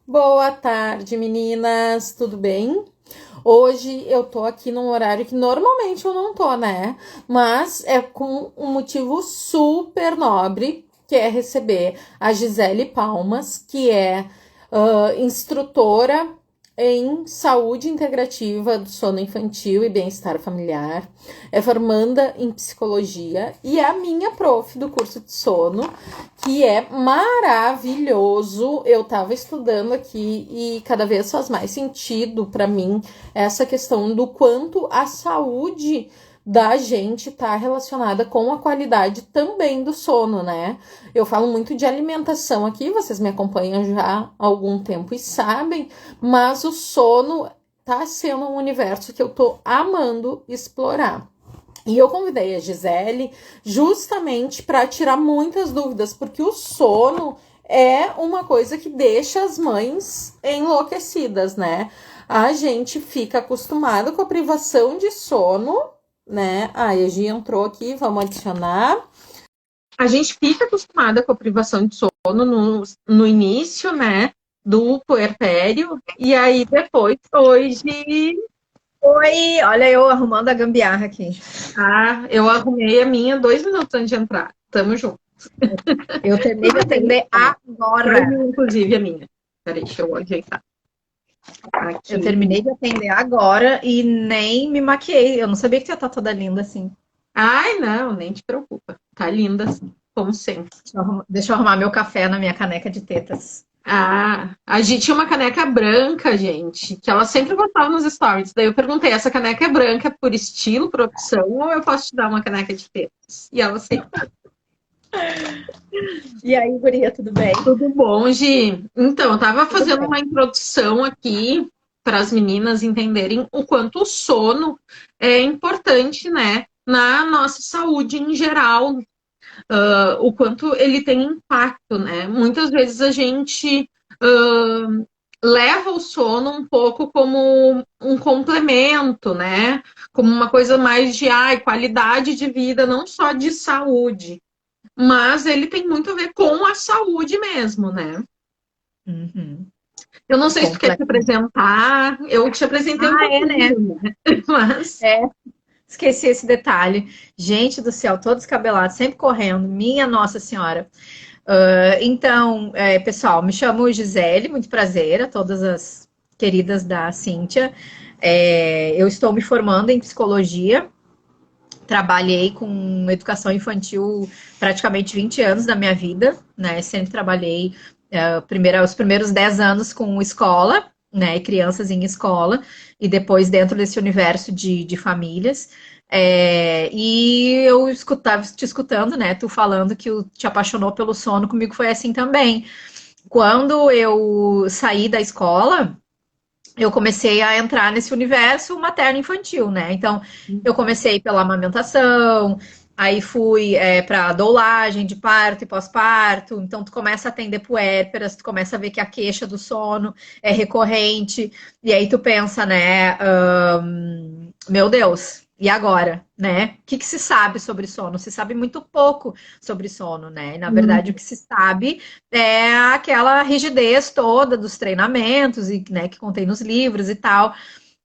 Boa tarde, meninas, tudo bem? Hoje eu tô aqui num horário que normalmente eu não tô, né? Mas é com um motivo super nobre, que é receber a Gisele Palmas, que é instrutora em saúde integrativa do sono infantil e bem-estar familiar, é formanda em psicologia e é a minha prof do curso de sono, que é maravilhoso. Eu tava estudando aqui e cada vez faz mais sentido para mim essa questão do quanto a saúde da gente tá relacionada com a qualidade também do sono, né? Eu falo muito de alimentação aqui, vocês me acompanham já há algum tempo e sabem, mas o sono tá sendo um universo que eu tô amando explorar. E eu convidei a Gisele justamente para tirar muitas dúvidas, porque o sono é uma coisa que deixa as mães enlouquecidas, né? A gente fica acostumado com a privação de sono, né? A Egi entrou aqui, vamos adicionar. A gente fica acostumada com a privação de sono no início, né? Do puerpério, e aí depois, hoje, Oi, olha eu arrumando a gambiarra aqui. eu arrumei a minha 2 minutos antes de entrar. Tamo junto. Eu terminei de Tudo bem, atender ó. Foi agora. inclusive a minha. Peraí, deixa eu ajeitar. Eu Aqui. terminei de atender agora e nem me maquiei. Eu não sabia que você ia estar toda linda assim. Ai, não, nem te preocupa. Tá linda assim, como sempre. Deixa eu arrumar meu café na minha caneca de tetas. Ah, a gente tinha uma caneca branca, gente, que ela sempre botava nos stories. Daí eu perguntei, essa caneca é branca por estilo, por opção, ou eu posso te dar uma caneca de tetas? E ela sempre, E aí, guria, tudo bem? tudo bom, Gi? Então, eu tava Tudo fazendo bem. uma introdução aqui para as meninas entenderem o quanto o sono é importante, né, na nossa saúde em geral, o quanto ele tem impacto, né? Muitas vezes a gente leva o sono um pouco como um complemento, né? Como uma coisa mais de qualidade de vida, não só de saúde, mas ele tem muito a ver com a saúde mesmo, né? Uhum. Eu não sei se tu quer te Completamente. apresentar, eu te apresentei um Ah, é, né? pouquinho, né? Mas É, esqueci esse detalhe. Gente do céu, todo descabelado, sempre correndo. Minha Nossa Senhora. Então, pessoal, me chamo Gisele, muito prazer a todas as queridas da Cíntia. Eu estou me formando em psicologia, trabalhei com educação infantil praticamente 20 anos da minha vida, né? Sempre trabalhei os primeiros 10 anos com escola, né? Crianças em escola, e depois dentro desse universo de famílias. E eu estava te escutando, né? Tu falando que te apaixonou pelo sono, comigo foi assim também. Quando eu saí da escola, eu comecei a entrar nesse universo materno-infantil, né? Então, eu comecei pela amamentação, aí fui para doulagem de parto e pós-parto. Então, tu começa a atender puérperas, tu começa a ver que a queixa do sono é recorrente, e aí tu pensa, né? Meu Deus, e agora, né? O que se sabe sobre sono? Se sabe muito pouco sobre sono, né? E, na verdade, o que se sabe é aquela rigidez toda dos treinamentos e, né, que contém nos livros e tal.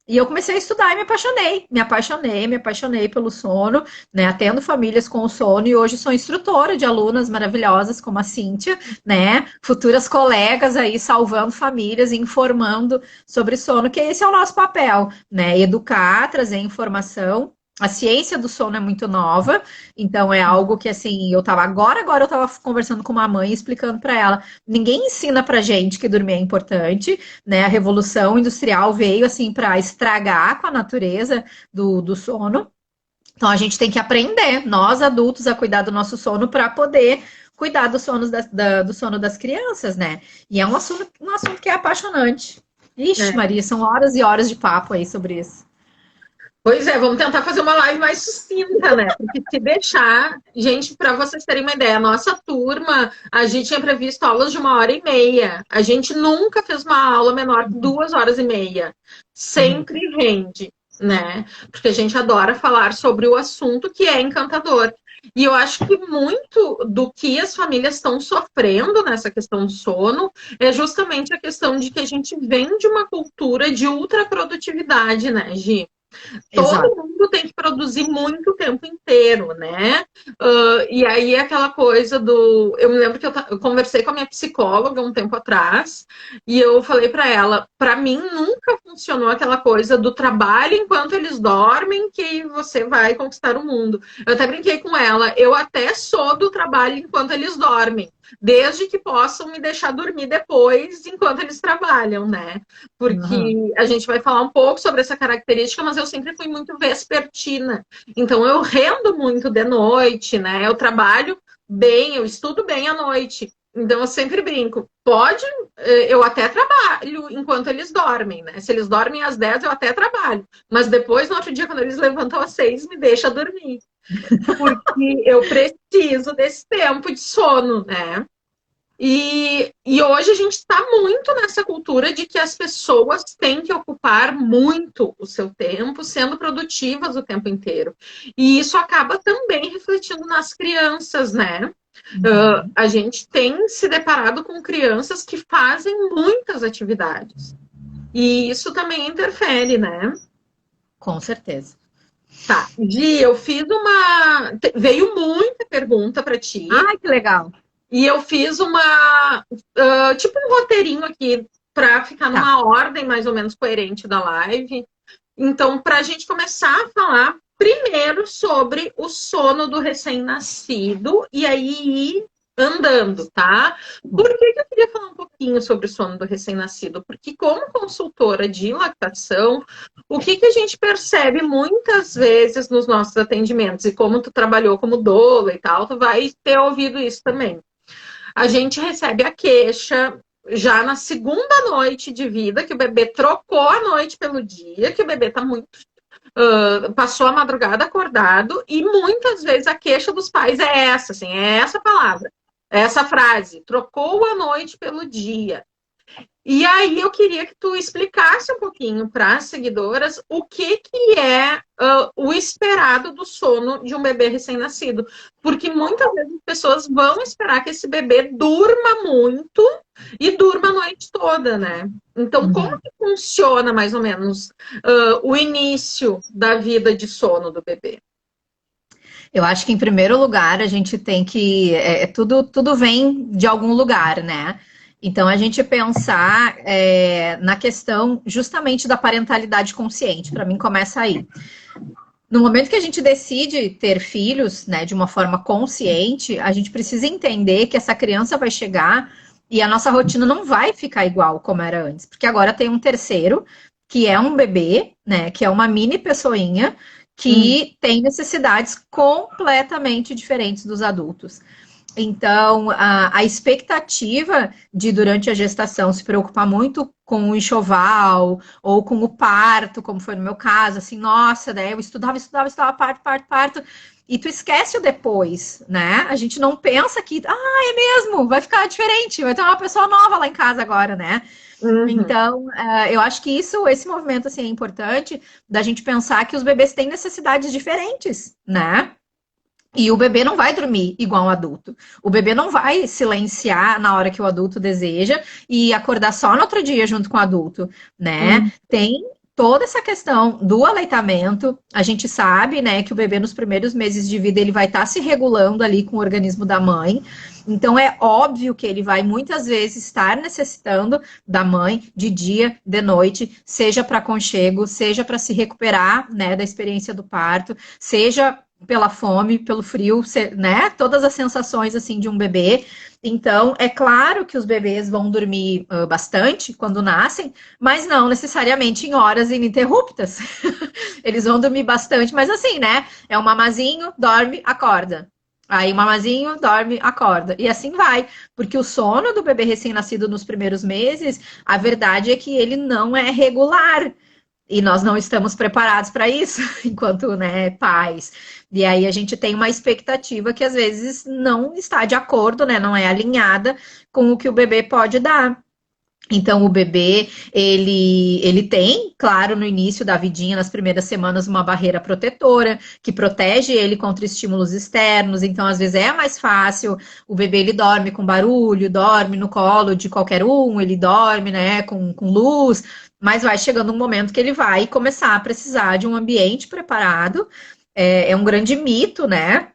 E eu comecei a estudar e me apaixonei pelo sono, né? Atendo famílias com o sono e hoje sou instrutora de alunas maravilhosas como a Cíntia, né? Futuras colegas aí salvando famílias e informando sobre sono, que esse é o nosso papel, né? Educar, trazer informação. A ciência do sono é muito nova, então é algo que assim, agora eu tava conversando com uma mãe explicando para ela, ninguém ensina pra gente que dormir é importante, né? A revolução industrial veio assim para estragar com a natureza do sono. Então a gente tem que aprender, nós adultos, a cuidar do nosso sono para poder cuidar do sono das crianças, né? E é um assunto que é apaixonante. Ixi, é. Maria, são horas e horas de papo aí sobre isso. Pois é, vamos tentar fazer uma live mais sucinta, né? Porque se deixar, gente, para vocês terem uma ideia, a nossa turma, a gente tinha previsto aulas de 1 hora e meia. A gente nunca fez uma aula menor que 2 horas e meia. Uhum. Sempre rende, né? Porque a gente adora falar sobre o assunto que é encantador. E eu acho que muito do que as famílias estão sofrendo nessa questão do sono é justamente a questão de que a gente vem de uma cultura de ultraprodutividade, né, Gi? Exato. Todo mundo tem que produzir muito o tempo inteiro, né? E aí aquela coisa do. Eu me lembro que eu conversei com a minha psicóloga um tempo atrás e eu falei para ela: para mim nunca funcionou aquela coisa do trabalho enquanto eles dormem que você vai conquistar o mundo. Eu até brinquei com ela: eu até sou do trabalho enquanto eles dormem, desde que possam me deixar dormir depois enquanto eles trabalham, né? Uhum. Porque a gente vai falar um pouco sobre essa característica, mas eu sempre fui muito vespertina. Então eu rendo muito de noite, né? Eu trabalho bem, eu estudo bem à noite. Então eu sempre brinco. Pode, eu até trabalho enquanto eles dormem, né? Se eles dormem às 10, eu até trabalho. Mas depois, no outro dia, quando eles levantam às 6, me deixa dormir. Porque eu preciso desse tempo de sono, né? E hoje a gente está muito nessa cultura de que as pessoas têm que ocupar muito o seu tempo, sendo produtivas o tempo inteiro. E isso acaba também refletindo nas crianças, né? Uhum. A gente tem se deparado com crianças que fazem muitas atividades. E isso também interfere, né? Com certeza. Tá, Gi, eu fiz uma. Veio muita pergunta para ti. Ai, que legal. E eu fiz tipo um roteirinho aqui para ficar Tá. numa ordem mais ou menos coerente da live. Então, para a gente começar a falar primeiro sobre o sono do recém-nascido e aí ir andando, tá? Por que eu queria falar um pouquinho sobre o sono do recém-nascido? Porque, como consultora de lactação, o que a gente percebe muitas vezes nos nossos atendimentos, e como tu trabalhou como doula e tal, tu vai ter ouvido isso também. A gente recebe a queixa já na segunda noite de vida, que o bebê trocou a noite pelo dia, que o bebê tá muito. Passou a madrugada acordado, e muitas vezes a queixa dos pais é essa, assim, é essa palavra, é essa frase: trocou a noite pelo dia. E aí eu queria que tu explicasse um pouquinho para as seguidoras o que é o esperado do sono de um bebê recém-nascido. Porque muitas vezes as pessoas vão esperar que esse bebê durma muito e durma a noite toda, né? Então, como Uhum. que funciona mais ou menos o início da vida de sono do bebê? Eu acho que em primeiro lugar a gente tem que tudo vem de algum lugar, né? Então a gente pensar na questão justamente da parentalidade consciente. Para mim começa aí. No momento que a gente decide ter filhos, né, de uma forma consciente, a gente precisa entender que essa criança vai chegar e a nossa rotina não vai ficar igual como era antes, porque agora tem um terceiro, que é um bebê, né, que é uma mini pessoinha, Hum. que tem necessidades completamente diferentes dos adultos. Então, a expectativa de, durante a gestação, se preocupar muito com o enxoval ou com o parto, como foi no meu caso, assim, nossa, daí eu estudava, parto, e tu esquece o depois, né? A gente não pensa que, é mesmo, vai ficar diferente, vai ter uma pessoa nova lá em casa agora, né? Uhum. Então, eu acho que esse movimento, assim, é importante da gente pensar que os bebês têm necessidades diferentes, né? E o bebê não vai dormir igual um adulto. O bebê não vai silenciar na hora que o adulto deseja e acordar só no outro dia junto com o adulto, né? Uhum. Tem toda essa questão do aleitamento. A gente sabe, né, que o bebê nos primeiros meses de vida ele vai estar se regulando ali com o organismo da mãe. Então é óbvio que ele vai muitas vezes estar necessitando da mãe de dia, de noite, seja para aconchego, seja para se recuperar, né, da experiência do parto, seja pela fome, pelo frio, né? Todas as sensações assim de um bebê. Então, é claro que os bebês vão dormir bastante quando nascem, mas não necessariamente em horas ininterruptas. Eles vão dormir bastante, mas assim, né? É um mamazinho, dorme, acorda. Aí, o mamazinho, dorme, acorda. E assim vai. Porque o sono do bebê recém-nascido nos primeiros meses, a verdade é que ele não é regular. E nós não estamos preparados para isso, enquanto, né, pais. E aí a gente tem uma expectativa que às vezes não está de acordo, né, não é alinhada com o que o bebê pode dar. Então, o bebê, ele tem, claro, no início da vidinha, nas primeiras semanas, uma barreira protetora, que protege ele contra estímulos externos. Então, às vezes, é mais fácil. O bebê, ele dorme com barulho, dorme no colo de qualquer um, ele dorme, né, com luz. Mas vai chegando um momento que ele vai começar a precisar de um ambiente preparado. É um grande mito, né?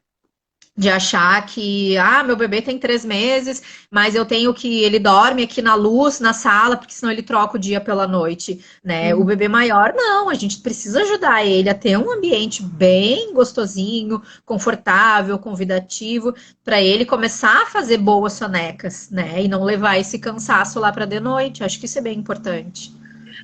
De achar que, meu bebê tem 3 meses, mas eu tenho que, ele dorme aqui na luz, na sala, porque senão ele troca o dia pela noite, né? O bebê maior, não, a gente precisa ajudar ele a ter um ambiente bem gostosinho, confortável, convidativo, para ele começar a fazer boas sonecas, né? E não levar esse cansaço lá para de noite. Acho que isso é bem importante.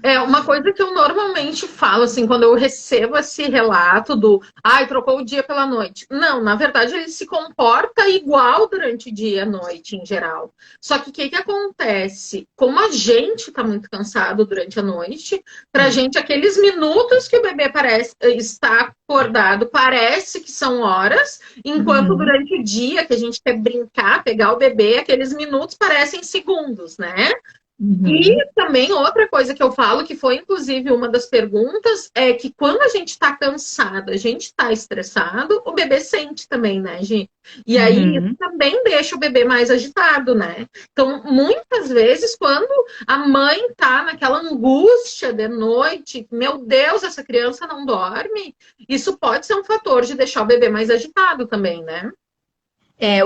É uma coisa que eu normalmente falo, assim, quando eu recebo esse relato do, trocou o dia pela noite. Não, na verdade, ele se comporta igual durante o dia e a noite, em geral. Só que o que acontece? Como a gente está muito cansado durante a noite, para a gente, aqueles minutos que o bebê parece está acordado, parece que são horas, enquanto durante o dia que a gente quer brincar, pegar o bebê, aqueles minutos parecem segundos, né? E também outra coisa que eu falo, que foi inclusive uma das perguntas, é que quando a gente está cansado, a gente está estressado, o bebê sente também, né, gente? E aí isso também deixa o bebê mais agitado, né? Então, muitas vezes, quando a mãe tá naquela angústia de noite, meu Deus, essa criança não dorme, isso pode ser um fator de deixar o bebê mais agitado também, né?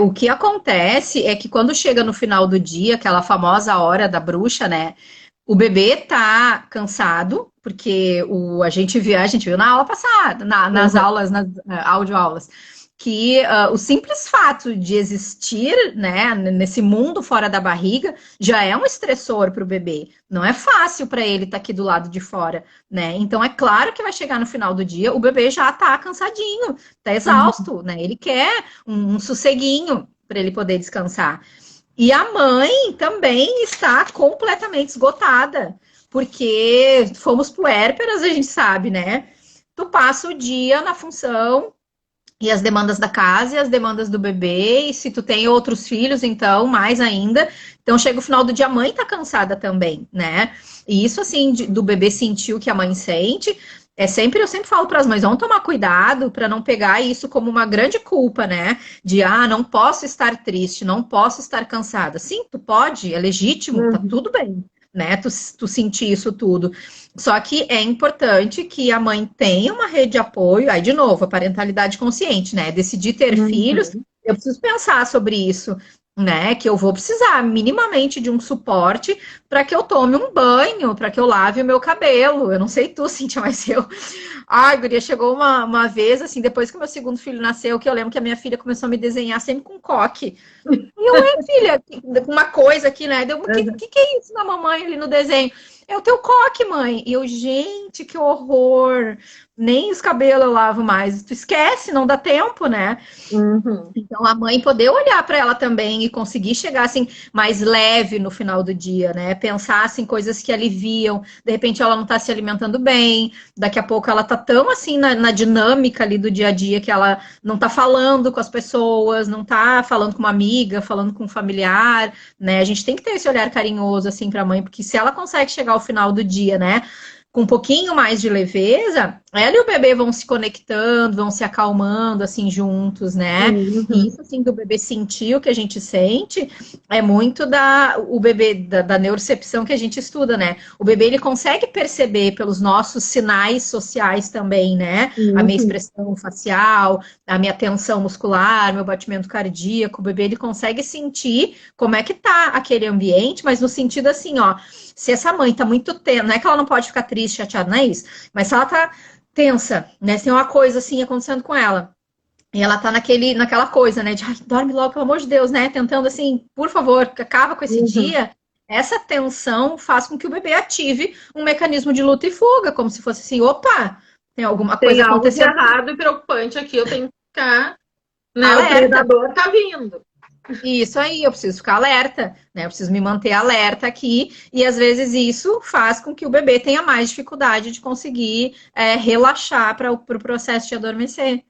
O que acontece é que quando chega no final do dia, aquela famosa hora da bruxa, né? O bebê tá cansado, porque a gente viu na aula passada, nas aulas, nas audioaulas, que o simples fato de existir, né, nesse mundo fora da barriga, já é um estressor para o bebê. Não é fácil para ele estar aqui do lado de fora, né? Então é claro que vai chegar no final do dia, o bebê já tá cansadinho, tá exausto, né? Ele quer um sosseguinho para ele poder descansar. E a mãe também está completamente esgotada, porque fomos puérperas, a gente sabe, né? Tu passa o dia na função e as demandas da casa e as demandas do bebê, e se tu tem outros filhos, então, mais ainda. Então, chega o final do dia, a mãe tá cansada também, né? E isso, assim, do bebê sentir o que a mãe sente, eu sempre falo para as mães, vão tomar cuidado para não pegar isso como uma grande culpa, né? De, não posso estar triste, não posso estar cansada. Sim, tu pode, é legítimo, tá tudo bem, né? Tu sentir isso tudo. Só que é importante que a mãe tenha uma rede de apoio. Aí, de novo, a parentalidade consciente, né? Decidir ter filhos, eu preciso pensar sobre isso, né? Que eu vou precisar minimamente de um suporte para que eu tome um banho, para que eu lave o meu cabelo. Eu não sei tu, Cíntia, mas eu. Ai, guria, chegou uma vez, assim, depois que o meu segundo filho nasceu, que eu lembro que a minha filha começou a me desenhar sempre com coque. E eu, filha, uma coisa aqui, né? Deu, que é isso da mamãe ali no desenho? É o teu coque, mãe. E eu, gente, que horror. Nem os cabelos eu lavo mais. Tu esquece, não dá tempo, né? Então, a mãe poder olhar para ela também e conseguir chegar, assim, mais leve no final do dia, né? Pensar, assim, coisas que aliviam. De repente, ela não tá se alimentando bem. Daqui a pouco, ela tá tão, assim, na dinâmica ali do dia a dia que ela não tá falando com as pessoas, não tá falando com uma amiga, falando com um familiar, né? A gente tem que ter esse olhar carinhoso, assim, pra mãe, porque se ela consegue chegar ao final do dia, né? Com um pouquinho mais de leveza, ela e o bebê vão se conectando, vão se acalmando, assim, juntos, né? E isso, assim, do bebê sentir o que a gente sente, é muito o bebê, da neurocepção que a gente estuda, né? O bebê, ele consegue perceber pelos nossos sinais sociais também, né? A minha expressão facial, a minha tensão muscular, meu batimento cardíaco, o bebê, ele consegue sentir como é que tá aquele ambiente, mas no sentido assim, ó, se essa mãe tá muito tensa, não é que ela não pode ficar triste, chateada, não é isso, mas se ela tá tensa, né, se tem uma coisa assim acontecendo com ela, e ela tá naquela coisa, né, de, dorme logo, pelo amor de Deus, né, tentando assim, por favor, acaba com esse dia, essa tensão faz com que o bebê ative um mecanismo de luta e fuga, como se fosse assim, opa, tem alguma coisa acontecendo. Tem algo de errado e preocupante aqui, eu tenho que ficar, né, o predador tá vindo. Isso aí, eu preciso ficar alerta, né? Eu preciso me manter alerta aqui, e às vezes isso faz com que o bebê tenha mais dificuldade de conseguir relaxar para o processo de adormecer.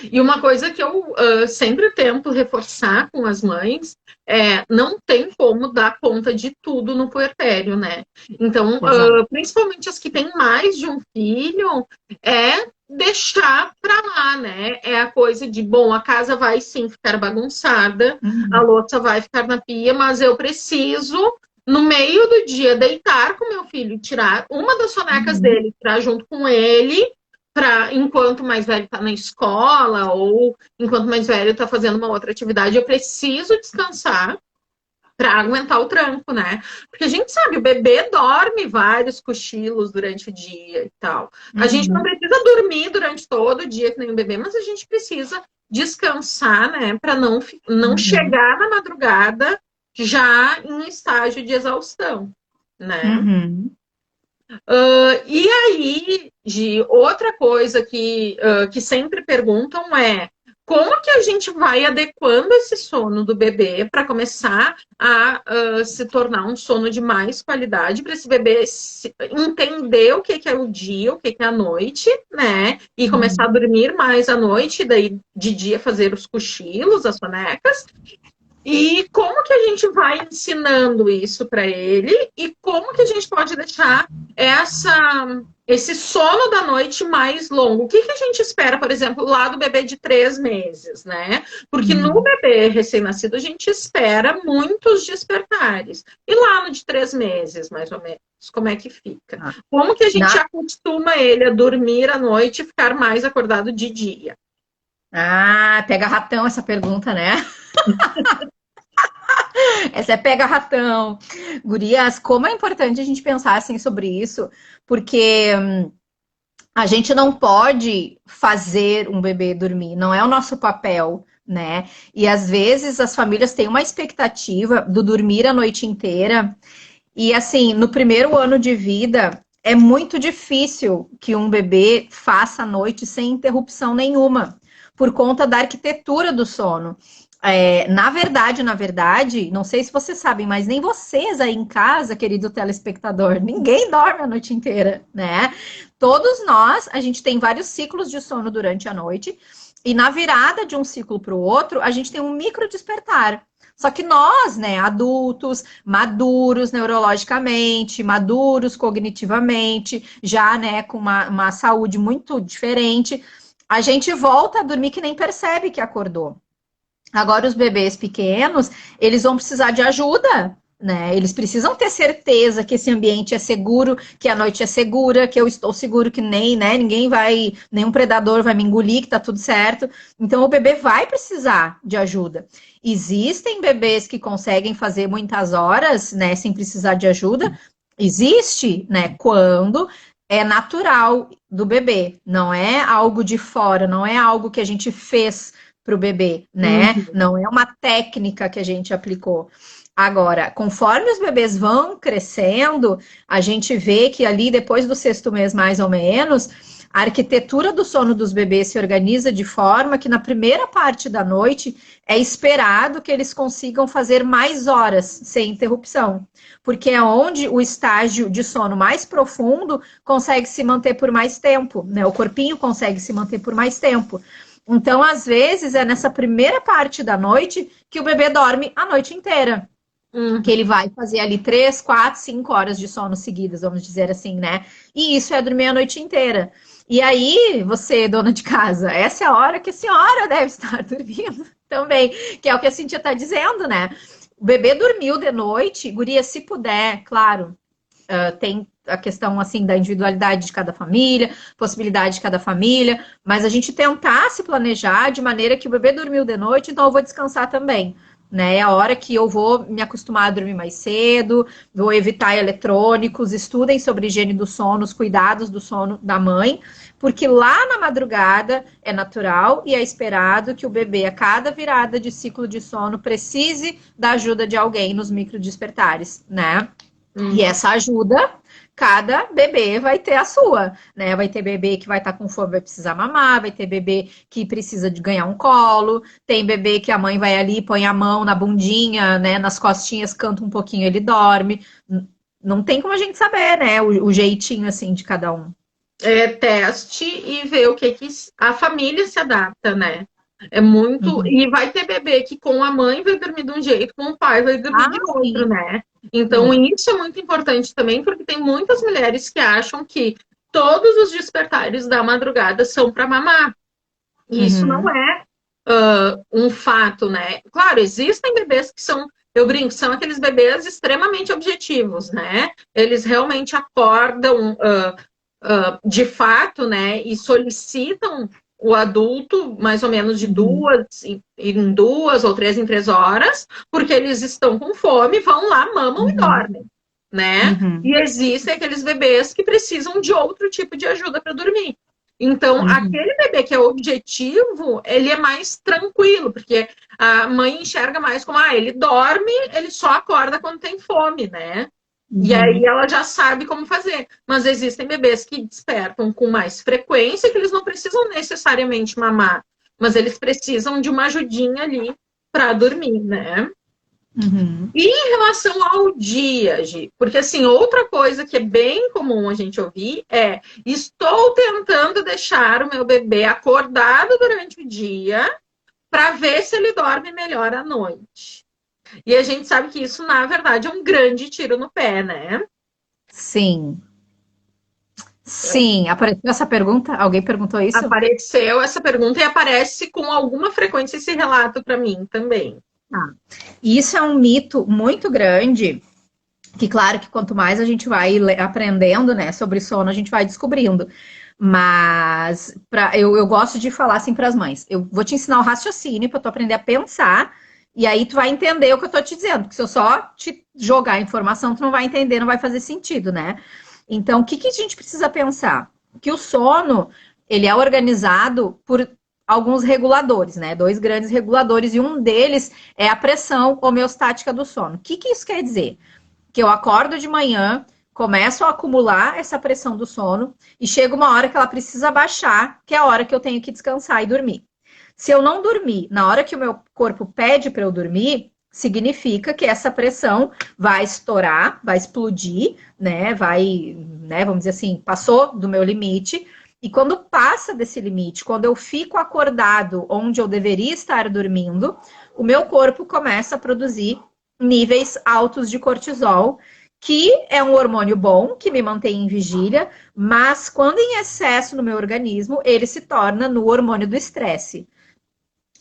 E uma coisa que eu sempre tento reforçar com as mães é não tem como dar conta de tudo no puerpério, né? Então, Exato. principalmente as que têm mais de um filho, é deixar pra lá, né? É a coisa de, bom, a casa vai sim ficar bagunçada, a Uhum. louça vai ficar na pia, mas eu preciso, no meio do dia, deitar com meu filho, tirar uma das sonecas Uhum. dele, tirar junto com ele para enquanto o mais velho está na escola ou enquanto o mais velho está fazendo uma outra atividade, eu preciso descansar para aguentar o tranco, né? Porque a gente sabe, o bebê dorme vários cochilos durante o dia e tal. A gente não Uhum. precisa dormir durante todo o dia que nem o bebê, mas a gente precisa descansar, né? Para não Uhum. chegar na madrugada já em estágio de exaustão, né? Uhum. E aí, Gi, outra coisa que sempre perguntam é como que a gente vai adequando esse sono do bebê para começar a se tornar um sono de mais qualidade, para esse bebê entender o que é o dia, o que é a noite, né? E começar a Uhum. dormir mais à noite, e daí de dia fazer os cochilos, as sonecas. E como que a gente vai ensinando isso para ele e como que a gente pode deixar esse sono da noite mais longo? O que que a gente espera, por exemplo, lá do bebê de 3 meses, né? Porque no Uhum. bebê recém-nascido a gente espera muitos despertares. E lá no de 3 meses, mais ou menos, como é que fica? Tá. Como que a gente Na... acostuma ele a dormir à noite e ficar mais acordado de dia? Ah, pega ratão essa pergunta, né? Essa é pega ratão. Gurias, como é importante a gente pensar assim sobre isso, porque a gente não pode fazer um bebê dormir, não é o nosso papel, né? E às vezes as famílias têm uma expectativa do dormir a noite inteira, e assim, no primeiro ano de vida, é muito difícil que um bebê faça a noite sem interrupção nenhuma, por conta da arquitetura do sono. Na verdade, não sei se vocês sabem, mas nem vocês aí em casa, querido telespectador, ninguém dorme a noite inteira, né? Todos nós, a gente tem vários ciclos de sono durante a noite, e na virada de um ciclo para o outro, a gente tem um micro despertar. Só que nós, né, adultos, maduros neurologicamente, maduros cognitivamente, já, né, com uma saúde muito diferente, a gente volta a dormir que nem percebe que acordou. Agora, os bebês pequenos, eles vão precisar de ajuda, né? Eles precisam ter certeza que esse ambiente é seguro, que a noite é segura, que eu estou seguro, que nem, né? Ninguém vai, nenhum predador vai me engolir, que tá tudo certo. Então, o bebê vai precisar de ajuda. Existem bebês que conseguem fazer muitas horas, né, sem precisar de ajuda. Existe, né, quando é natural do bebê, não é algo de fora, não é algo que a gente fez para o bebê, né? Uhum. Não é uma técnica que a gente aplicou. Agora, conforme os bebês vão crescendo, a gente vê que ali, depois do sexto mês, mais ou menos, a arquitetura do sono dos bebês se organiza de forma que na primeira parte da noite é esperado que eles consigam fazer mais horas sem interrupção, porque é onde o estágio de sono mais profundo consegue se manter por mais tempo, né? O corpinho consegue se manter por mais tempo. Então, às vezes, é nessa primeira parte da noite que o bebê dorme a noite inteira. Que ele Uhum. vai fazer ali 3, 4, 5 horas de sono seguidas, vamos dizer assim, né? E isso é dormir a noite inteira. E aí, você, dona de casa, essa é a hora que a senhora deve estar dormindo também, que é o que a Cintia está dizendo, né? O bebê dormiu de noite, guria, se puder, claro, tem a questão assim da individualidade de cada família, possibilidade de cada família, mas a gente tentar se planejar de maneira que o bebê dormiu de noite, então eu vou descansar também. Né? É a hora que eu vou me acostumar a dormir mais cedo, vou evitar eletrônicos, estudem sobre higiene do sono, os cuidados do sono da mãe, porque lá na madrugada é natural e é esperado que o bebê, a cada virada de ciclo de sono, precise da ajuda de alguém nos micro despertares, né? E Uhum. essa ajuda, cada bebê vai ter a sua, né? Vai ter bebê que vai estar com fome, vai precisar mamar, vai ter bebê que precisa de ganhar um colo, tem bebê que a mãe vai ali, põe a mão na bundinha, né? Nas costinhas, canta um pouquinho, ele dorme. Não tem como a gente saber, né? O jeitinho assim de cada um. teste e ver o que a família se adapta, né? É muito. Uhum. E vai ter bebê que com a mãe vai dormir de um jeito, com o pai vai dormir Ah, de outro, sim, né? Então, sim. isso é muito importante também, porque tem muitas mulheres que acham que todos os despertares da madrugada são para mamar. E isso não Uhum. é um fato, né? Claro, existem bebês que são, eu brinco, são aqueles bebês extremamente objetivos, né? Eles realmente acordam de fato, né? E solicitam o adulto mais ou menos de Uhum. em 2 ou 3 em 3 horas, porque eles estão com fome, vão lá, mamam e Uhum. dormem, né? Uhum. E existem aqueles bebês que precisam de outro tipo de ajuda para dormir. Então, Uhum. aquele bebê que é objetivo, ele é mais tranquilo, porque a mãe enxerga mais como, ele dorme, ele só acorda quando tem fome, né? E aí Uhum. ela já sabe como fazer. Mas existem bebês que despertam com mais frequência, que eles não precisam necessariamente mamar, mas eles precisam de uma ajudinha ali para dormir, né? Uhum. E em relação ao dia, Gi, porque assim, outra coisa que é bem comum a gente ouvir é: estou tentando deixar o meu bebê acordado durante o dia para ver se ele dorme melhor à noite. E a gente sabe que isso, na verdade, é um grande tiro no pé, né? Sim. Sim. Apareceu essa pergunta? Alguém perguntou isso? Apareceu essa pergunta e aparece com alguma frequência esse relato para mim também. Tá. E isso é um mito muito grande, que claro que quanto mais a gente vai aprendendo, né, sobre sono, a gente vai descobrindo. Mas eu gosto de falar assim para as mães. Eu vou te ensinar o raciocínio para tu aprender a pensar, e aí tu vai entender o que eu tô te dizendo. Porque se eu só te jogar a informação, tu não vai entender, não vai fazer sentido, né? Então, o que a gente precisa pensar? Que o sono, ele é organizado por alguns reguladores, né? Dois grandes reguladores, e um deles é a pressão homeostática do sono. O que isso quer dizer? Que eu acordo de manhã, começo a acumular essa pressão do sono e chega uma hora que ela precisa baixar, que é a hora que eu tenho que descansar e dormir. Se eu não dormir na hora que o meu corpo pede para eu dormir, significa que essa pressão vai estourar, vai explodir, né? Vai, né, vamos dizer assim, passou do meu limite. E quando passa desse limite, quando eu fico acordado onde eu deveria estar dormindo, o meu corpo começa a produzir níveis altos de cortisol, que é um hormônio bom, que me mantém em vigília, mas quando em excesso no meu organismo, ele se torna no hormônio do estresse.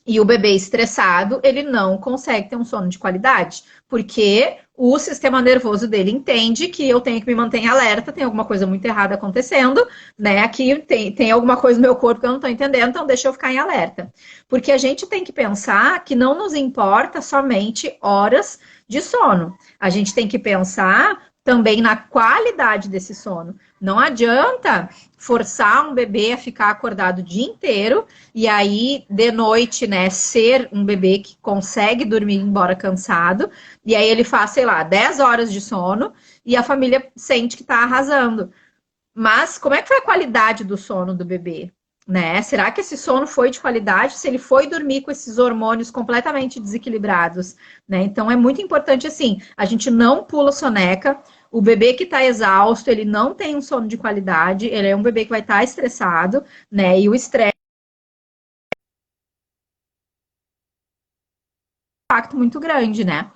E o bebê estressado, ele não consegue ter um sono de qualidade, porque o sistema nervoso dele entende que eu tenho que me manter em alerta, tem alguma coisa muito errada acontecendo, né? Aqui tem alguma coisa no meu corpo que eu não estou entendendo, então deixa eu ficar em alerta. Porque a gente tem que pensar que não nos importa somente horas de sono. A gente tem que pensar também na qualidade desse sono. Não adianta forçar um bebê a ficar acordado o dia inteiro e aí, de noite, né, ser um bebê que consegue dormir embora cansado, e aí ele faz, sei lá, 10 horas de sono e a família sente que tá arrasando. Mas como é que foi a qualidade do sono do bebê? Né? Será que esse sono foi de qualidade? Se ele foi dormir com esses hormônios completamente desequilibrados, né? Então é muito importante assim, a gente não pula soneca. O bebê que está exausto, ele não tem um sono de qualidade, ele é um bebê que vai estar estressado, né? E o estresse é um impacto muito grande, né?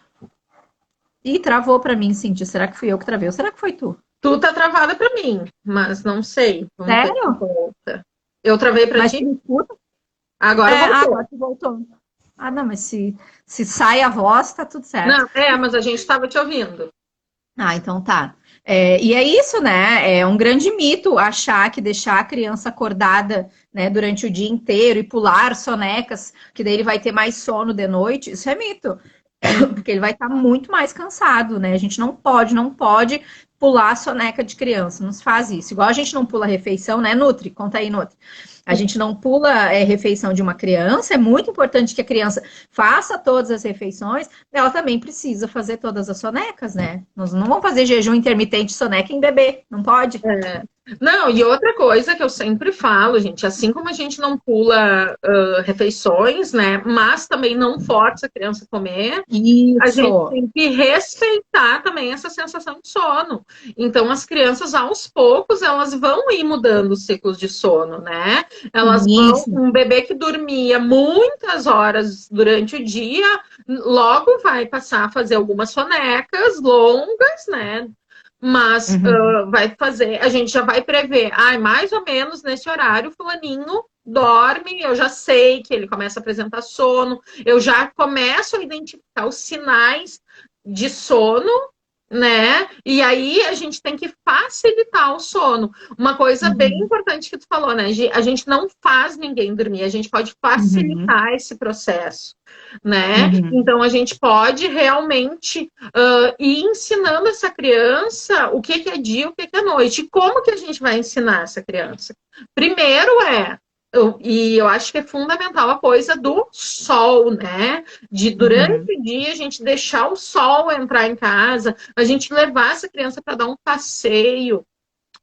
E travou para mim, Cintia. Será que fui eu que travei? Ou será que foi tu? Tu tá travada para mim, mas não sei. Vamos ver se Sério? volta. Eu travei para Mas ti? tu me escuta? Agora voltou. Agora tu voltou. Ah, não, mas se sai a voz, tá tudo certo. Não, mas a gente estava te ouvindo. Ah, então tá. E é isso, né? É um grande mito achar que deixar a criança acordada, né, durante o dia inteiro e pular sonecas, que daí ele vai ter mais sono de noite. Isso é mito, porque ele vai estar muito mais cansado, né? A gente não pode pular a soneca de criança, não se faz isso. Igual a gente não pula a refeição, né, Nutri? Conta aí, Nutri. A gente não pula refeição de uma criança, é muito importante que a criança faça todas as refeições, ela também precisa fazer todas as sonecas, né? Nós não vamos fazer jejum intermitente soneca em bebê, não pode. Não, e outra coisa que eu sempre falo, gente, assim como a gente não pula refeições, né? Mas também não força a criança a comer, a gente Isso. tem que respeitar também essa sensação de sono. Então, as crianças, aos poucos, elas vão ir mudando os ciclos de sono, né? Elas vão. Isso. Um bebê que dormia muitas horas durante o dia, logo vai passar a fazer algumas sonecas longas, né? Mas Uhum. vai fazer, a gente já vai prever, mais ou menos nesse horário, fulaninho dorme, eu já sei que ele começa a apresentar sono, eu já começo a identificar os sinais de sono, né? E aí a gente tem que facilitar o sono. Uma coisa bem Uhum. importante que tu falou, né, Gi? A gente não faz ninguém dormir, a gente pode Uhum. facilitar esse processo, né? Uhum. Então a gente pode realmente ir ensinando essa criança o que é dia, o que é noite. E como que a gente vai ensinar essa criança? Primeiro e eu acho que é fundamental a coisa do sol, né? De durante Uhum. o dia a gente deixar o sol entrar em casa, a gente levar essa criança para dar um passeio.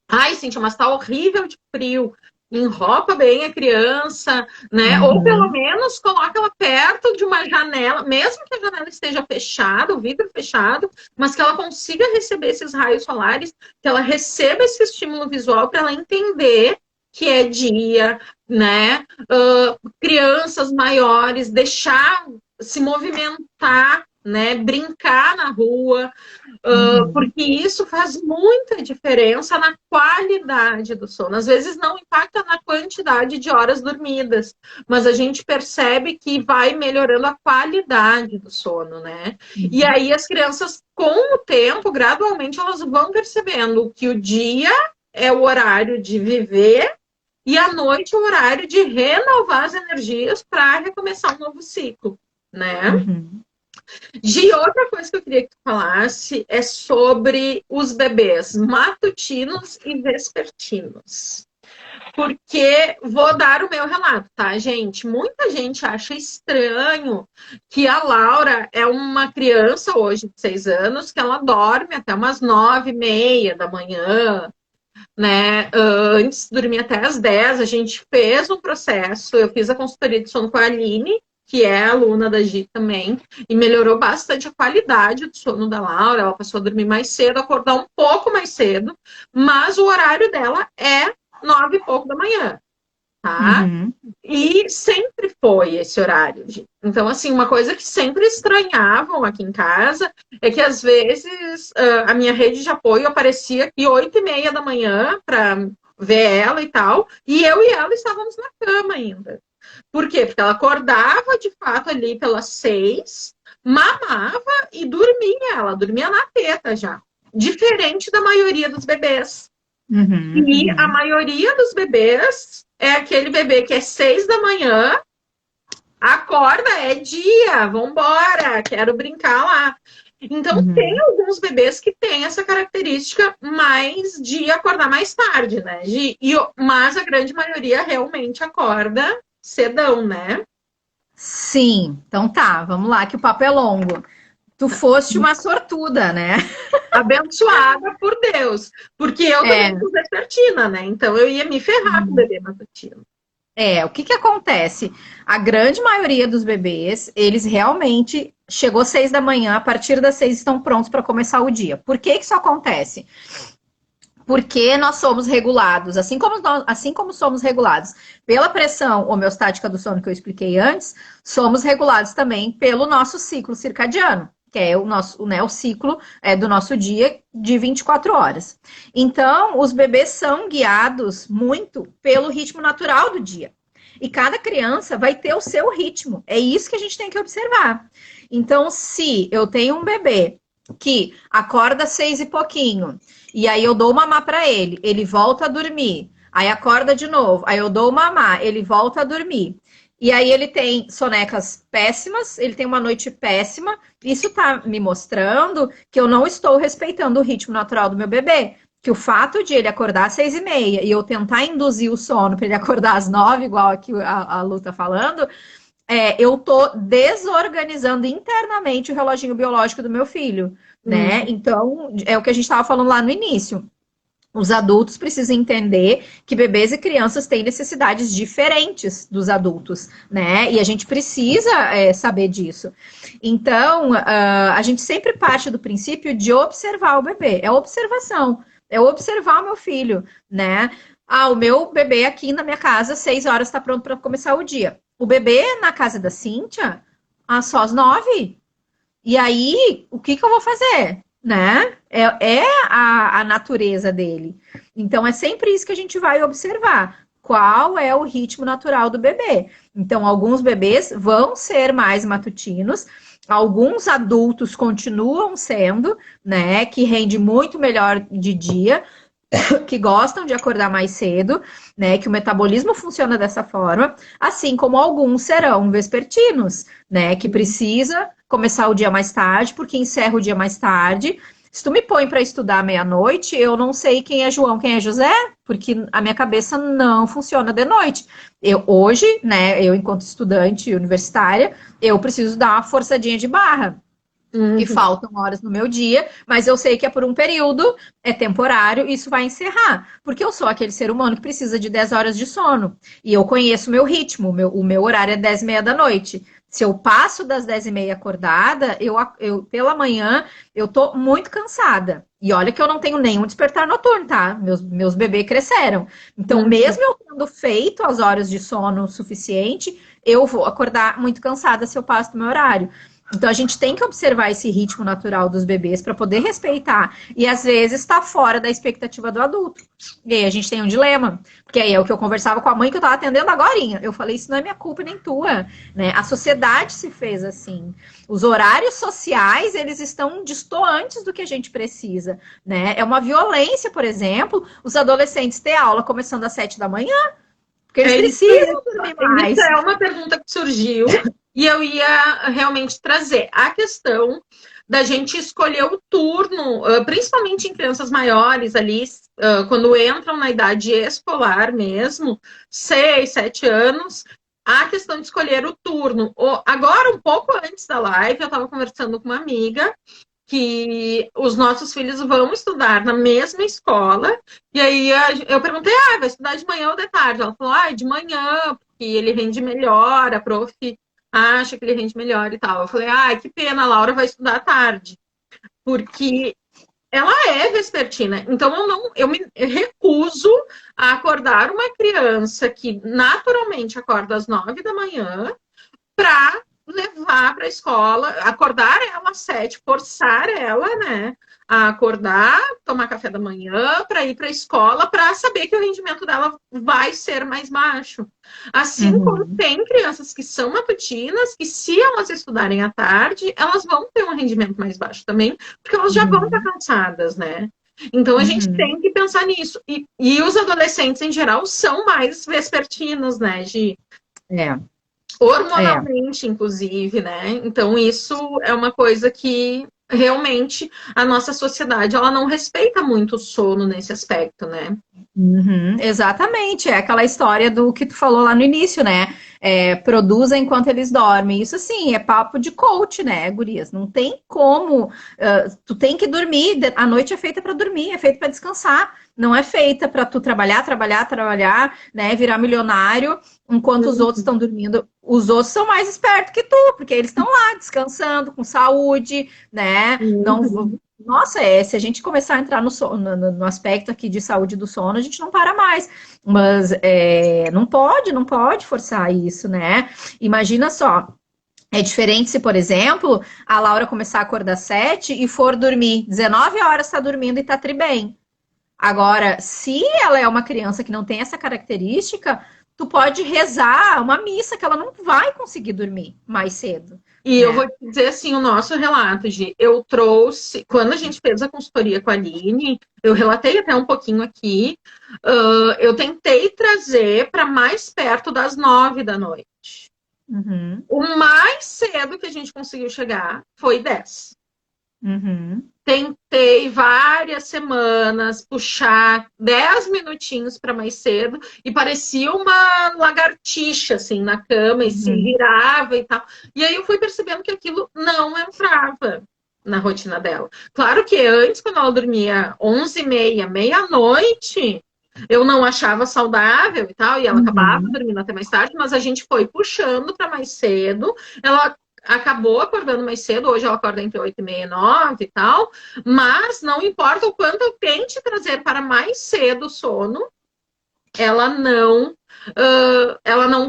Ai, Cintia, mas tá horrível de frio. Enropa bem a criança, né? Ou pelo Uhum. menos coloca ela perto de uma janela, mesmo que a janela esteja fechada, o vidro fechado, mas que ela consiga receber esses raios solares, que ela receba esse estímulo visual para ela entender que é dia, né? Crianças maiores, deixar se movimentar, né? Brincar na rua, Uhum. porque isso faz muita diferença na qualidade do sono. Às vezes não impacta na quantidade de horas dormidas, mas a gente percebe que vai melhorando a qualidade do sono, né? E Uhum. aí as crianças, com o tempo, gradualmente, elas vão percebendo que o dia é o horário de viver e a noite é o horário de renovar as energias para recomeçar um novo ciclo, né? Uhum. Gi, outra coisa que eu queria que tu falasse é sobre os bebês matutinos e vespertinos. Porque vou dar o meu relato, tá, gente? Muita gente acha estranho que a Laura é uma criança hoje de 6 anos, que ela dorme até umas 9h30 da manhã, né? Antes dormia até às 10. A gente fez um processo, eu fiz a consultoria de sono com a Aline, que é aluna da Gi também, e melhorou bastante a qualidade do sono da Laura. Ela passou a dormir mais cedo, acordar um pouco mais cedo, mas o horário dela é 9 e pouco da manhã, tá? Uhum. E sempre foi esse horário. Então, assim, uma coisa que sempre estranhavam aqui em casa é que, às vezes, a minha rede de apoio aparecia aqui 8h30 da manhã para ver ela e tal, e eu e ela estávamos na cama ainda. Por quê? Porque ela acordava, de fato, ali pelas 6, mamava e dormia. Ela dormia na teta já. Diferente da maioria dos bebês. Uhum. E a Uhum. maioria dos bebês é aquele bebê que é 6 da manhã, acorda, é dia, vambora, quero brincar lá. Então, tem Uhum. alguns bebês que têm essa característica mais de acordar mais tarde, né? Mas a grande maioria realmente acorda cedão, né? Sim, então tá, vamos lá, que o papo é longo. Tu foste uma sortuda, né? Abençoada por Deus. Porque eu também É. sou vespertina, né? Então eu ia me ferrar com o bebê matutino. O que que acontece? A grande maioria dos bebês, eles realmente chegou 6 da manhã, a partir das 6 estão prontos para começar o dia. Por que que isso acontece? Porque nós somos regulados, assim como somos regulados pela pressão homeostática do sono que eu expliquei antes, somos regulados também pelo nosso ciclo circadiano, que é o nosso, né, o ciclo do nosso dia de 24 horas. Então, os bebês são guiados muito pelo ritmo natural do dia. E cada criança vai ter o seu ritmo. É isso que a gente tem que observar. Então, se eu tenho um bebê que acorda 6 e pouquinho, e aí eu dou mamar para ele, ele volta a dormir, aí acorda de novo, aí eu dou mamar, ele volta a dormir. E aí ele tem sonecas péssimas, ele tem uma noite péssima. Isso tá me mostrando que eu não estou respeitando o ritmo natural do meu bebê. Que o fato de ele acordar às 6h30 e eu tentar induzir o sono para ele acordar às 9, igual aqui a Lu tá falando, eu tô desorganizando internamente o reloginho biológico do meu filho, né? Uhum. Então, é o que a gente estava falando lá no início. Os adultos precisam entender que bebês e crianças têm necessidades diferentes dos adultos, né? E a gente precisa saber disso. Então, a gente sempre parte do princípio de observar o bebê. É observação. É observar o meu filho, né? O meu bebê aqui na minha casa, 6 horas, está pronto para começar o dia. O bebê na casa da Cíntia, só às 9. E aí, o que eu vou fazer? Né? É a natureza dele. Então, é sempre isso que a gente vai observar. Qual é o ritmo natural do bebê? Então, alguns bebês vão ser mais matutinos, alguns adultos continuam sendo, né? Que rende muito melhor de dia, que gostam de acordar mais cedo, né? Que o metabolismo funciona dessa forma, assim como alguns serão vespertinos, né? Que precisa começar o dia mais tarde, porque encerra o dia mais tarde. Se tu me põe para estudar meia-noite, eu não sei quem é João, quem é José, porque a minha cabeça não funciona de noite. Hoje, né, eu enquanto estudante universitária, eu preciso dar uma forçadinha de barra. Que faltam horas no meu dia, mas eu sei que é por um período, é temporário, e isso vai encerrar. Porque eu sou aquele ser humano que precisa de 10 horas de sono. E eu conheço o meu ritmo, o meu horário é 10h30 da noite. Se eu passo das 10h30 acordada, pela manhã, eu tô muito cansada. E olha que eu não tenho nenhum despertar noturno, tá? Meus bebês cresceram. Então, mesmo eu tendo feito as horas de sono suficiente, eu vou acordar muito cansada se eu passo do meu horário. Então, a gente tem que observar esse ritmo natural dos bebês para poder respeitar. E, às vezes, está fora da expectativa do adulto. E aí, a gente tem um dilema. Porque aí é o que eu conversava com a mãe que eu estava atendendo agorinha. Eu falei, isso não é minha culpa nem tua. Né? A sociedade se fez assim. Os horários sociais, eles estão distantes do que a gente precisa. Né? É uma violência, por exemplo, os adolescentes ter aula começando às 7 da manhã. Porque eles precisam dormir mais. Isso é uma pergunta que surgiu. E eu ia realmente trazer a questão da gente escolher o turno, principalmente em crianças maiores ali, quando entram na idade escolar mesmo, 6, 7 anos, a questão de escolher o turno. Agora, um pouco antes da live, eu estava conversando com uma amiga que os nossos filhos vão estudar na mesma escola, e aí eu perguntei, vai estudar de manhã ou de tarde? Ela falou, de manhã, porque ele rende melhor, a prof acha que ele rende melhor e tal. Eu falei, que pena, a Laura vai estudar à tarde. Porque ela é vespertina. Então, eu me recuso a acordar uma criança que naturalmente acorda às 9 da manhã para levar para a escola, acordar ela às 7, forçar ela, né, a acordar, tomar café da manhã, para ir para a escola, para saber que o rendimento dela vai ser mais baixo. Assim como tem crianças que são matutinas, que se elas estudarem à tarde, elas vão ter um rendimento mais baixo também, porque elas já vão estar cansadas, né? Então a gente tem que pensar nisso. E os adolescentes, em geral, são mais vespertinos, né, Gi? Hormonalmente, inclusive, né? Então, isso é uma coisa que realmente a nossa sociedade ela não respeita muito o sono nesse aspecto, né? Exatamente, é aquela história do que tu falou lá no início, né? Produza enquanto eles dormem. Isso assim, é papo de coach, né, gurias? Não tem como. Tu tem que dormir. A noite é feita para dormir, é feita para descansar. Não é feita para tu trabalhar, né? Virar milionário enquanto os outros estão dormindo. Os outros são mais espertos que tu, porque eles estão lá descansando, com saúde, né? Não. Nossa, se a gente começar a entrar no aspecto aqui de saúde do sono, a gente não para mais. Mas não pode forçar isso, né? Imagina só. É diferente se, por exemplo, a Laura começar a acordar às 7 e for dormir 19 horas, está dormindo e está tri bem. Agora, se ela é uma criança que não tem essa característica, tu pode rezar uma missa que ela não vai conseguir dormir mais cedo. E eu vou te dizer assim, o nosso relato, Gi, eu trouxe, quando a gente fez a consultoria com a Aline, eu relatei até um pouquinho aqui, eu tentei trazer para mais perto das 9 da noite. O mais cedo que a gente conseguiu chegar foi 10. Tentei várias semanas puxar 10 minutinhos para mais cedo e parecia uma lagartixa assim na cama e se virava e tal. E aí eu fui percebendo que aquilo não entrava. na rotina dela. Claro que antes, quando ela dormia 11h30, meia-noite, eu não achava saudável e tal, e ela acabava dormindo até mais tarde, mas a gente foi puxando para mais cedo. Ela acabou acordando mais cedo, hoje ela acorda entre 8h30 e 9 e tal, mas não importa o quanto eu tente trazer para mais cedo o sono, ela não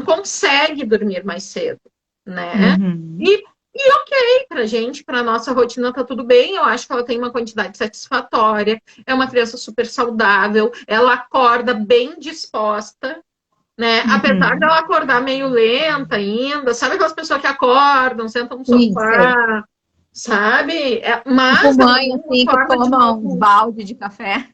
consegue dormir mais cedo, né? E ok, pra gente, pra nossa rotina tá tudo bem, eu acho que ela tem uma quantidade satisfatória, é uma criança super saudável, ela acorda bem disposta, né? Apesar dela acordar meio lenta ainda, sabe aquelas pessoas que acordam, sentam no sofá, sabe? Mas tipo mãe, assim, que toma um balde de café.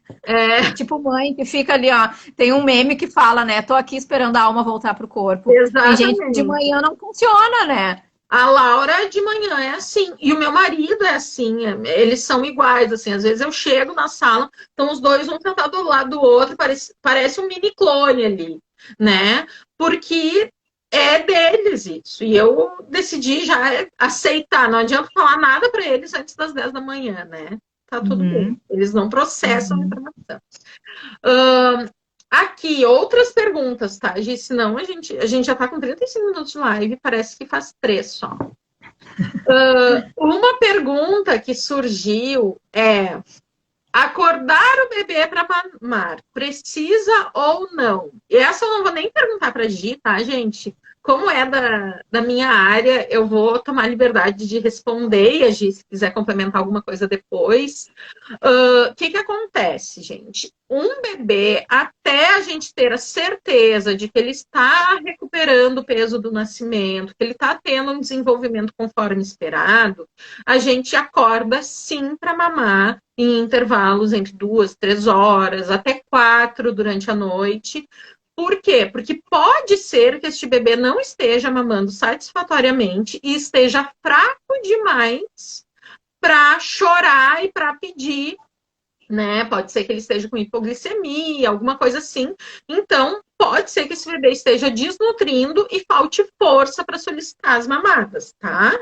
Tipo mãe que fica ali, ó. Tem um meme que fala, né? Tô aqui esperando a alma voltar pro corpo. Exatamente. Tem gente que de manhã não funciona, né? A Laura de manhã é assim, e o meu marido é assim, eles são iguais, assim, às vezes eu chego na sala, estão os dois um sentado do lado do outro, parece um mini clone ali, né? Porque é deles isso, e eu decidi já aceitar, não adianta falar nada para eles antes das 10 da manhã, né? Tá tudo bem, eles não processam a informação. Aqui, outras perguntas, tá, Gi? Senão a gente já tá com 35 minutos de live, parece que faz 3 só. Uma pergunta que surgiu é: acordar o bebê para mamar, precisa ou não? E essa eu não vou nem perguntar para Gi, tá, gente? Como é da minha área, eu vou tomar liberdade de responder, e a Gi, se quiser complementar alguma coisa depois. O que acontece, gente? Um bebê, até a gente ter a certeza de que ele está recuperando o peso do nascimento, que ele está tendo um desenvolvimento conforme esperado, a gente acorda sim para mamar em intervalos entre 2, 3 horas, até 4 durante a noite. Por quê? Porque pode ser que este bebê não esteja mamando satisfatoriamente e esteja fraco demais para chorar e para pedir, né? Pode ser que ele esteja com hipoglicemia, alguma coisa assim. Então, pode ser que esse bebê esteja desnutrindo e falte força para solicitar as mamadas, tá?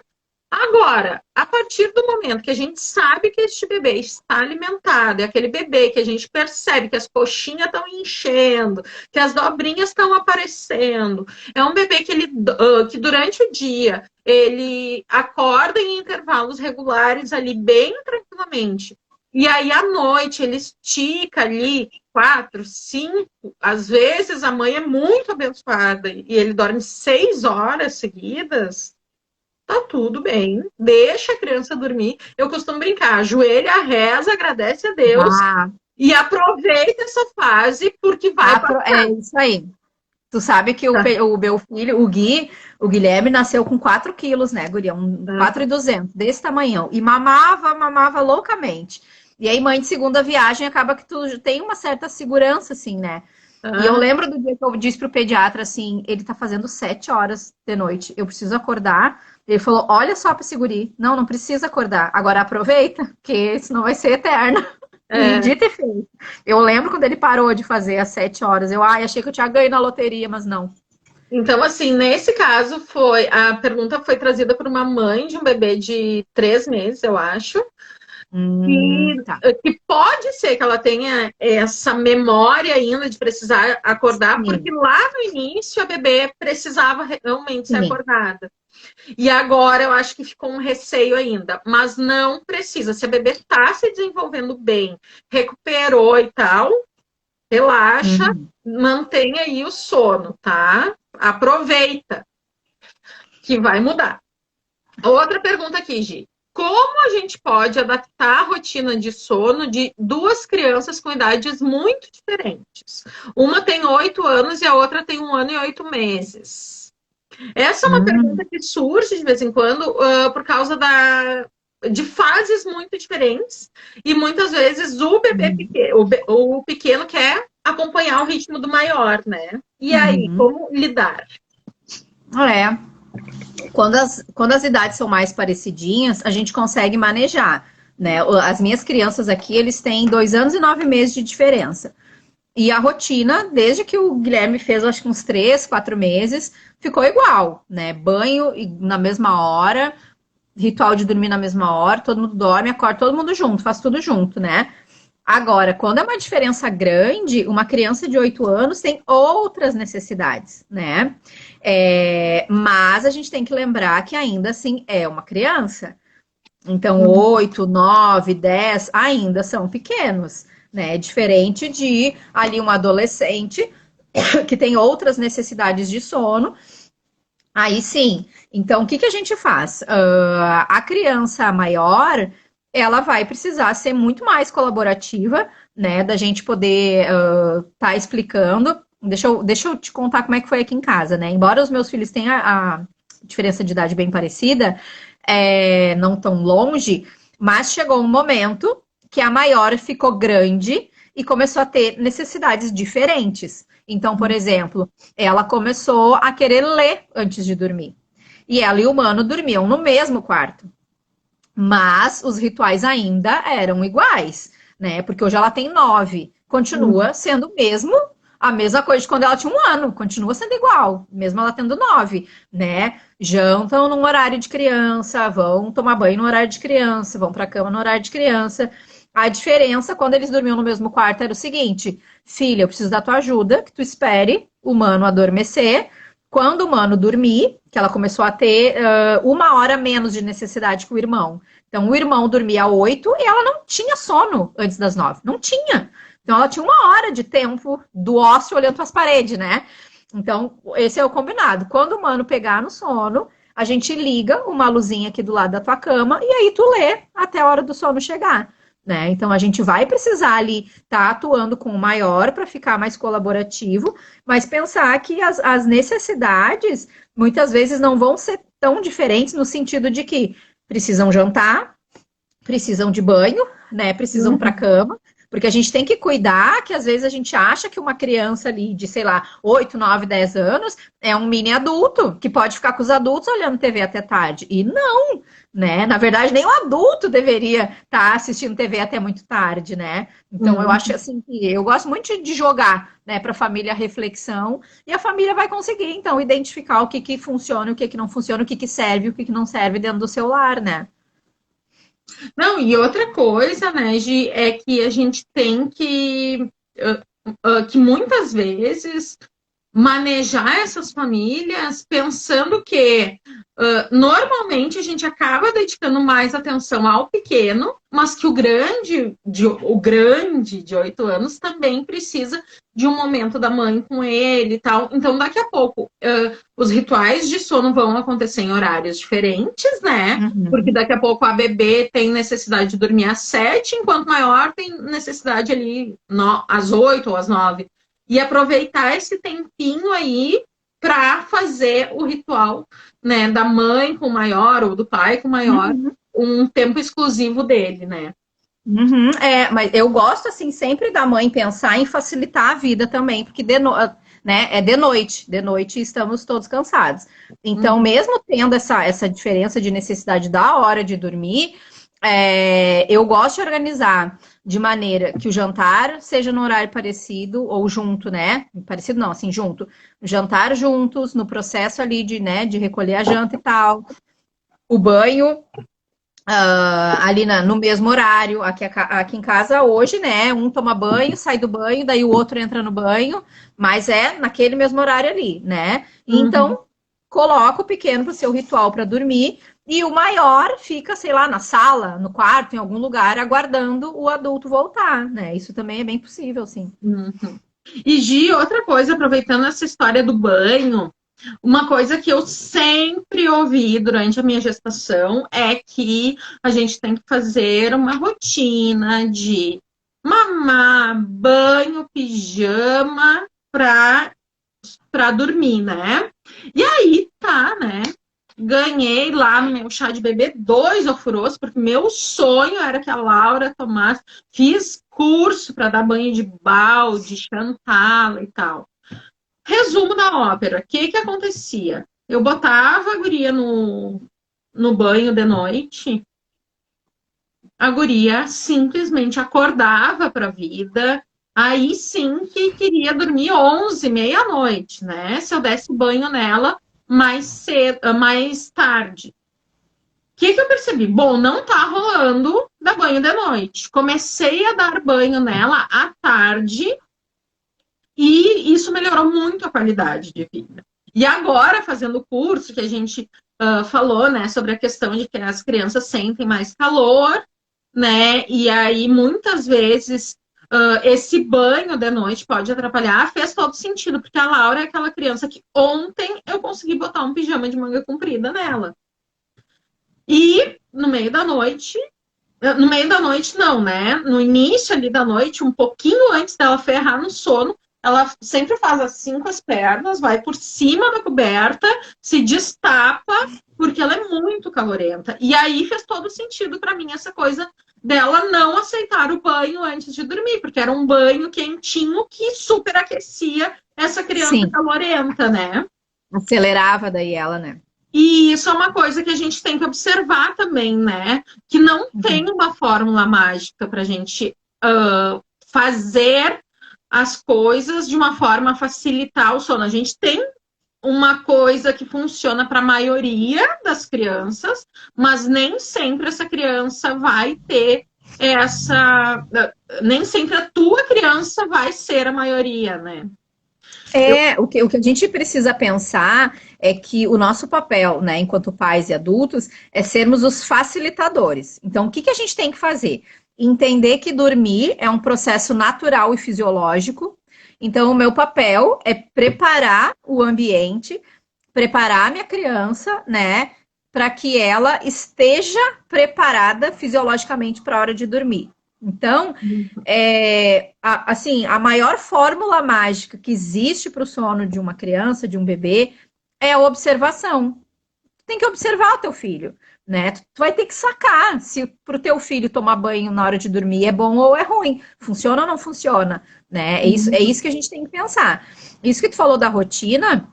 Agora, a partir do momento que a gente sabe que este bebê está alimentado, é aquele bebê que a gente percebe que as coxinhas estão enchendo, que as dobrinhas estão aparecendo, é um bebê que durante o dia ele acorda em intervalos regulares ali bem tranquilamente. E aí à noite ele estica ali 4, 5, às vezes a mãe é muito abençoada e ele dorme 6 horas seguidas. Tá tudo bem, deixa a criança dormir. Eu costumo brincar, ajoelha, reza, agradece a Deus e aproveita essa fase, porque vai passar. É isso aí. Tu sabe que o meu filho, o Guilherme, nasceu com 4 quilos, né, guria? 4,200, desse tamanhão. E mamava loucamente. E aí, mãe de segunda viagem, acaba que tu tem uma certa segurança, assim, né? E eu lembro do dia que eu disse pro pediatra, assim, ele tá fazendo 7 horas de noite, eu preciso acordar. Ele falou, olha só pra segurir. Não precisa acordar. Agora aproveita, que senão vai ser eterno. E dito e feito. Eu lembro quando ele parou de fazer às 7 horas. Eu achei que eu tinha ganho na loteria, mas não. Então, assim, nesse caso, a pergunta foi trazida por uma mãe de um bebê de 3 meses, eu acho. Que pode ser que ela tenha essa memória ainda de precisar acordar, porque lá no início a bebê precisava realmente ser acordada. E agora eu acho que ficou um receio ainda, mas não precisa. Se a bebê está se desenvolvendo bem, recuperou e tal, relaxa, mantém aí o sono, tá? Aproveita, que vai mudar. Outra pergunta aqui, Gi. Como a gente pode adaptar a rotina de sono de 2 crianças com idades muito diferentes? Uma tem 8 anos e a outra tem 1 ano e 8 meses. Essa é uma pergunta que surge de vez em quando por causa de fases muito diferentes. E muitas vezes o bebê pequeno, o pequeno quer acompanhar o ritmo do maior, né? E aí, como lidar? Quando as idades são mais parecidinhas, a gente consegue manejar, né? As minhas crianças aqui, eles têm 2 anos e 9 meses de diferença. E a rotina, desde que o Guilherme fez, acho que uns 3, 4 meses, ficou igual, né? Banho na mesma hora, ritual de dormir na mesma hora, todo mundo dorme, acorda todo mundo junto, faz tudo junto, né? Agora, quando é uma diferença grande, uma criança de 8 anos tem outras necessidades, né? Mas a gente tem que lembrar que ainda assim é uma criança. Então, 8, 9, 10 ainda são pequenos, né? Diferente de ali um adolescente que tem outras necessidades de sono. Aí sim. Então, o que a gente faz? A criança maior, ela vai precisar ser muito mais colaborativa, né? Da gente poder tá explicando. Deixa eu te contar como é que foi aqui em casa, né? Embora os meus filhos tenham a diferença de idade bem parecida, não tão longe, mas chegou um momento que a maior ficou grande e começou a ter necessidades diferentes. Então, por exemplo, ela começou a querer ler antes de dormir. E ela e o Mano dormiam no mesmo quarto. Mas os rituais ainda eram iguais, né? Porque hoje ela tem 9. Continua sendo a mesma coisa de quando ela tinha 1 ano. Continua sendo igual, mesmo ela tendo 9, né? Jantam num horário de criança, vão tomar banho no horário de criança, vão pra cama no horário de criança. A diferença, quando eles dormiam no mesmo quarto, era o seguinte: filha, eu preciso da tua ajuda, que tu espere o Mano adormecer. Quando o Mano dormir, que ela começou a ter 1 hora menos de necessidade que o irmão. Então, o irmão dormia 8 e ela não tinha sono antes das 9. Não tinha. Então, ela tinha 1 hora de tempo do ócio olhando para as paredes, né? Então, esse é o combinado. Quando o Mano pegar no sono, a gente liga uma luzinha aqui do lado da tua cama e aí tu lê até a hora do sono chegar. Né? Então, a gente vai precisar ali estar atuando com o maior para ficar mais colaborativo, mas pensar que as necessidades muitas vezes não vão ser tão diferentes no sentido de que precisam jantar, precisam de banho, né? Precisam para a cama, porque a gente tem que cuidar que às vezes a gente acha que uma criança ali de, sei lá, 8, 9, 10 anos é um mini adulto, que pode ficar com os adultos olhando TV até tarde. E não, né? Na verdade, nem o adulto deveria estar assistindo TV até muito tarde, né? Então, eu acho assim que eu gosto muito de jogar, né, para a família a reflexão, e a família vai conseguir, então, identificar o que funciona, o que não funciona, o que serve, o que não serve dentro do seu lar, né? Não, e outra coisa, né, Gi, é que a gente tem que muitas vezes manejar essas famílias pensando que normalmente a gente acaba dedicando mais atenção ao pequeno, mas que o grande de 8 anos também precisa de um momento da mãe com ele e tal. Então, daqui a pouco, os rituais de sono vão acontecer em horários diferentes, né? Porque daqui a pouco a bebê tem necessidade de dormir às 7, enquanto maior tem necessidade ali às 8 ou às 9. E aproveitar esse tempinho aí para fazer o ritual, né, da mãe com o maior ou do pai com o maior, um tempo exclusivo dele, né? Mas eu gosto, assim, sempre da mãe pensar em facilitar a vida também, porque né, é de noite estamos todos cansados. Então, mesmo tendo essa diferença de necessidade da hora de dormir, eu gosto de organizar de maneira que o jantar seja no horário parecido ou junto, né? Parecido não, assim, junto. Jantar juntos, no processo ali de recolher a janta e tal. O banho ali no mesmo horário. Aqui em casa hoje, né? Um toma banho, sai do banho, daí o outro entra no banho, mas é naquele mesmo horário ali, né? Então, coloca o pequeno para o seu ritual para dormir. E o maior fica, sei lá, na sala, no quarto, em algum lugar, aguardando o adulto voltar, né? Isso também é bem possível, sim. E, Gi, outra coisa, aproveitando essa história do banho, uma coisa que eu sempre ouvi durante a minha gestação é que a gente tem que fazer uma rotina de mamar, banho, pijama pra dormir, né? E aí tá, né? Ganhei lá no meu chá de bebê 2 ofurôs, porque meu sonho era que a Laura tomasse. Fiz curso para dar banho de balde, chantá-la e tal. Resumo da ópera. O que acontecia? Eu botava a guria no banho de noite, a guria simplesmente acordava para a vida, aí sim que queria dormir 11, meia-noite, né? Se eu desse banho nela mais cedo, mais tarde. que eu percebi? Bom, não tá rolando dar banho de noite. Comecei a dar banho nela à tarde e isso melhorou muito a qualidade de vida. E agora, fazendo o curso que a gente falou, né, sobre a questão de que as crianças sentem mais calor, né, e aí muitas vezes esse banho de noite pode atrapalhar, fez todo sentido, porque a Laura é aquela criança que ontem eu consegui botar um pijama de manga comprida nela. E no meio da noite não, né? No início ali da noite, um pouquinho antes dela ferrar no sono, ela sempre faz assim com as pernas, vai por cima da coberta, se destapa, porque ela é muito calorenta. E aí fez todo sentido para mim essa coisa dela não aceitar o banho antes de dormir, porque era um banho quentinho que superaquecia essa criança calorenta, né? Acelerava daí ela, né? E isso é uma coisa que a gente tem que observar também, né? Que não tem uma fórmula mágica para a gente fazer as coisas de uma forma a facilitar o sono. A gente tem uma coisa que funciona para a maioria das crianças, mas nem sempre essa criança vai ter nem sempre a tua criança vai ser a maioria, né? O que a gente precisa pensar é que o nosso papel, né, enquanto pais e adultos, é sermos os facilitadores. Então, o que a gente tem que fazer? Entender que dormir é um processo natural e fisiológico. Então, o meu papel é preparar o ambiente, preparar a minha criança, né, para que ela esteja preparada fisiologicamente para a hora de dormir. Então, assim, a maior fórmula mágica que existe para o sono de uma criança, de um bebê, é a observação. Tu tem que observar o teu filho, né? Tu vai ter que sacar se para o teu filho tomar banho na hora de dormir é bom ou é ruim, funciona ou não funciona, né? É isso que a gente tem que pensar. Isso que tu falou da rotina,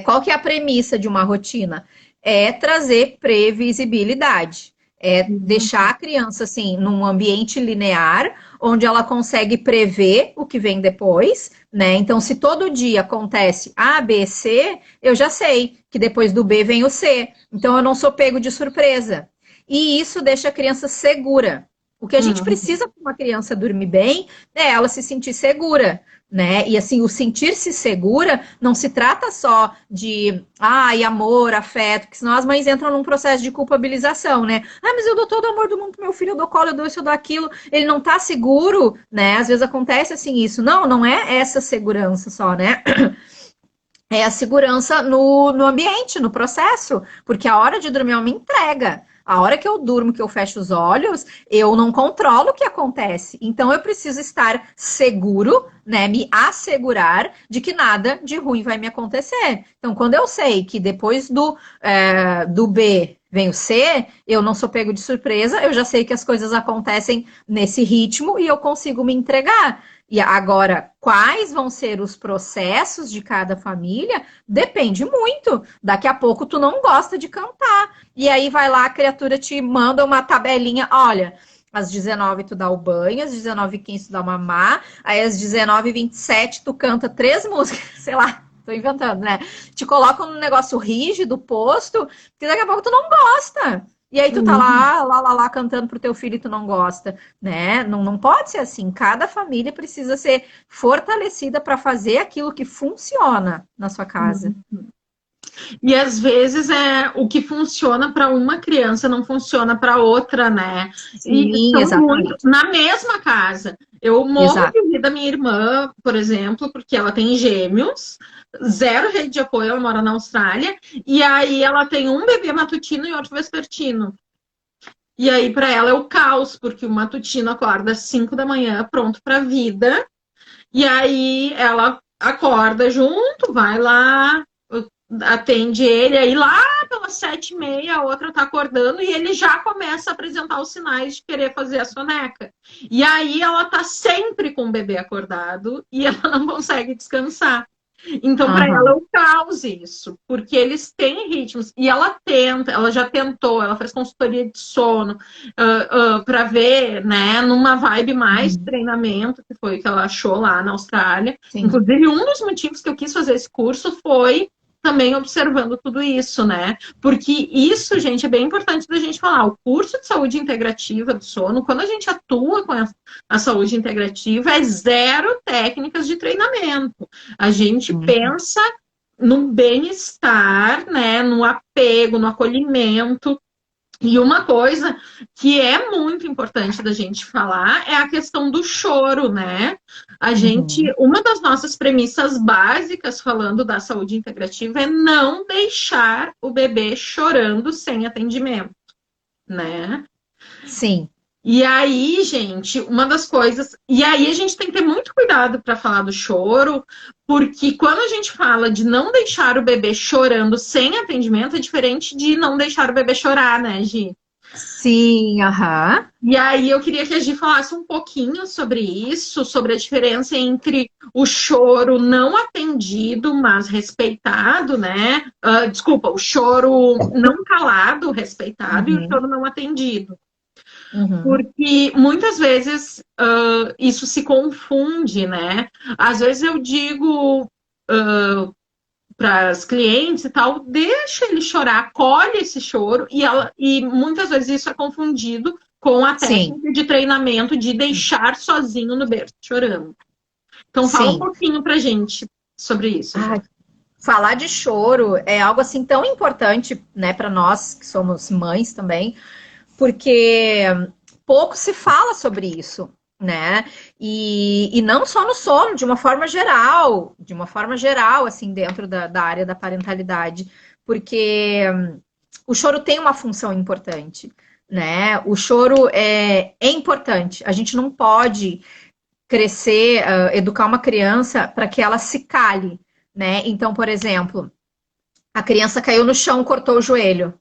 qual que é a premissa de uma rotina? É trazer previsibilidade. É deixar a criança, assim, num ambiente linear, onde ela consegue prever o que vem depois, né? Então, se todo dia acontece A, B, C, eu já sei que depois do B vem o C. Então, eu não sou pego de surpresa. E isso deixa a criança segura. O que a gente precisa para uma criança dormir bem é ela se sentir segura, né? E assim, o sentir-se segura não se trata só de amor, afeto, porque senão as mães entram num processo de culpabilização, né? Mas eu dou todo o amor do mundo pro meu filho, eu dou colo, eu dou isso, eu dou aquilo, ele não tá seguro, né? Às vezes acontece assim isso. Não é essa segurança só, né? É a segurança no ambiente, no processo, porque a hora de dormir é uma entrega. A hora que eu durmo, que eu fecho os olhos, eu não controlo o que acontece. Então, eu preciso estar seguro, né? Me assegurar de que nada de ruim vai me acontecer. Então, quando eu sei que depois do B vem o C, eu não sou pego de surpresa, eu já sei que as coisas acontecem nesse ritmo e eu consigo me entregar. E agora, quais vão ser os processos de cada família? Depende muito. Daqui a pouco tu não gosta de cantar. E aí vai lá, a criatura te manda uma tabelinha, olha, às 19 tu dá o banho, às 19h15 tu dá o mamar, aí às 19h27 tu canta 3 músicas, sei lá, tô inventando, né? Te colocam num negócio rígido, posto, que daqui a pouco tu não gosta. E aí tu tá lá, cantando pro teu filho e tu não gosta, né? Não pode ser assim. Cada família precisa ser fortalecida para fazer aquilo que funciona na sua casa. E às vezes o que funciona para uma criança não funciona para outra, né? Sim, exatamente. Muito na mesma casa. Eu morro de medo da minha irmã, por exemplo, porque ela tem gêmeos, 0 rede de apoio, ela mora na Austrália, e aí ela tem um bebê matutino e outro vespertino. E aí para ela é o caos, porque o matutino acorda às 5 da manhã, pronto para a vida, e aí ela acorda junto, vai lá, atende ele, aí lá pelas 7h30 a outra tá acordando e ele já começa a apresentar os sinais de querer fazer a soneca. E aí ela tá sempre com o bebê acordado e ela não consegue descansar. Então, para ela é um caos isso, porque eles têm ritmos. E ela já tentou, ela fez consultoria de sono para ver, né, numa vibe mais treinamento, que foi o que ela achou lá na Austrália. Sim. Inclusive, um dos motivos que eu quis fazer esse curso foi também observando tudo isso, né? Porque isso, gente, é bem importante da gente falar. O curso de saúde integrativa do sono, quando a gente atua com a saúde integrativa, é zero técnicas de treinamento. A gente pensa no bem-estar, né? No apego, no acolhimento. E uma coisa que é muito importante da gente falar é a questão do choro, né? Uma das nossas premissas básicas falando da saúde integrativa é não deixar o bebê chorando sem atendimento, né? Sim. E aí, gente, uma das coisas. E aí, a gente tem que ter muito cuidado para falar do choro, porque quando a gente fala de não deixar o bebê chorando sem atendimento, é diferente de não deixar o bebê chorar, né, Gi? Sim, aham. E aí, eu queria que a Gi falasse um pouquinho sobre isso, sobre a diferença entre o choro não atendido, mas respeitado, né? Desculpa, o choro não calado, respeitado, e o choro não atendido. Porque muitas vezes isso se confunde, né? Às vezes eu digo para as clientes e tal, deixa ele chorar, acolhe esse choro, e muitas vezes isso é confundido com a técnica de treinamento de deixar sozinho no berço chorando. Então fala um pouquinho pra gente sobre isso. Falar de choro é algo assim tão importante, né, para nós que somos mães também, porque pouco se fala sobre isso, né? E não só no sono, de uma forma geral, assim, dentro da área da parentalidade, porque o choro tem uma função importante, né? O choro é importante. A gente não pode crescer, educar uma criança para que ela se cale, né? Então, por exemplo, a criança caiu no chão, cortou o joelho.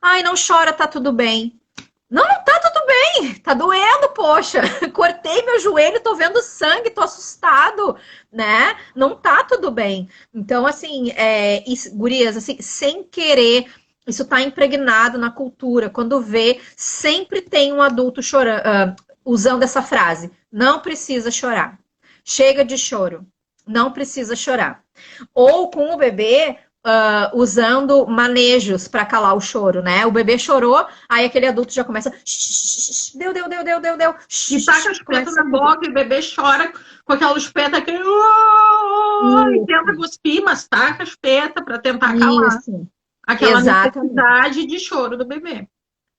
Ai, não chora, tá tudo bem. Não tá tudo bem, tá doendo, poxa. Cortei meu joelho, tô vendo sangue, tô assustado, né? Não tá tudo bem. Então, assim, gurias, assim, sem querer, isso tá impregnado na cultura. Quando vê, sempre tem um adulto chorando, usando essa frase: não precisa chorar. Chega de choro. Não precisa chorar. Ou com o bebê, usando manejos para calar o choro, né? O bebê chorou, aí aquele adulto já começa. Deu. E taca a chupeta na boca, e o bebê chora com aquela chupeta que. E tenta cuspir, mas taca a chupeta para tentar calar aquela necessidade de choro do bebê.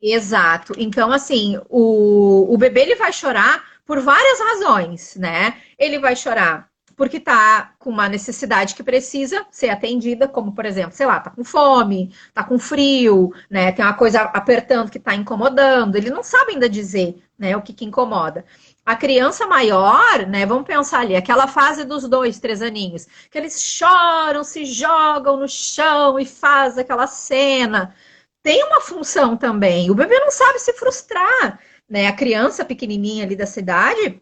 Exato. Então, assim, o bebê ele vai chorar por várias razões, né? Ele vai chorar porque tá com uma necessidade que precisa ser atendida, como, por exemplo, sei lá, tá com fome, tá com frio, né? Tem uma coisa apertando que tá incomodando. Ele não sabe ainda dizer, né, o que incomoda. A criança maior, né, vamos pensar ali, aquela fase dos 2, 3 aninhos, que eles choram, se jogam no chão e faz aquela cena. Tem uma função também. O bebê não sabe se frustrar, né? A criança pequenininha ali da cidade,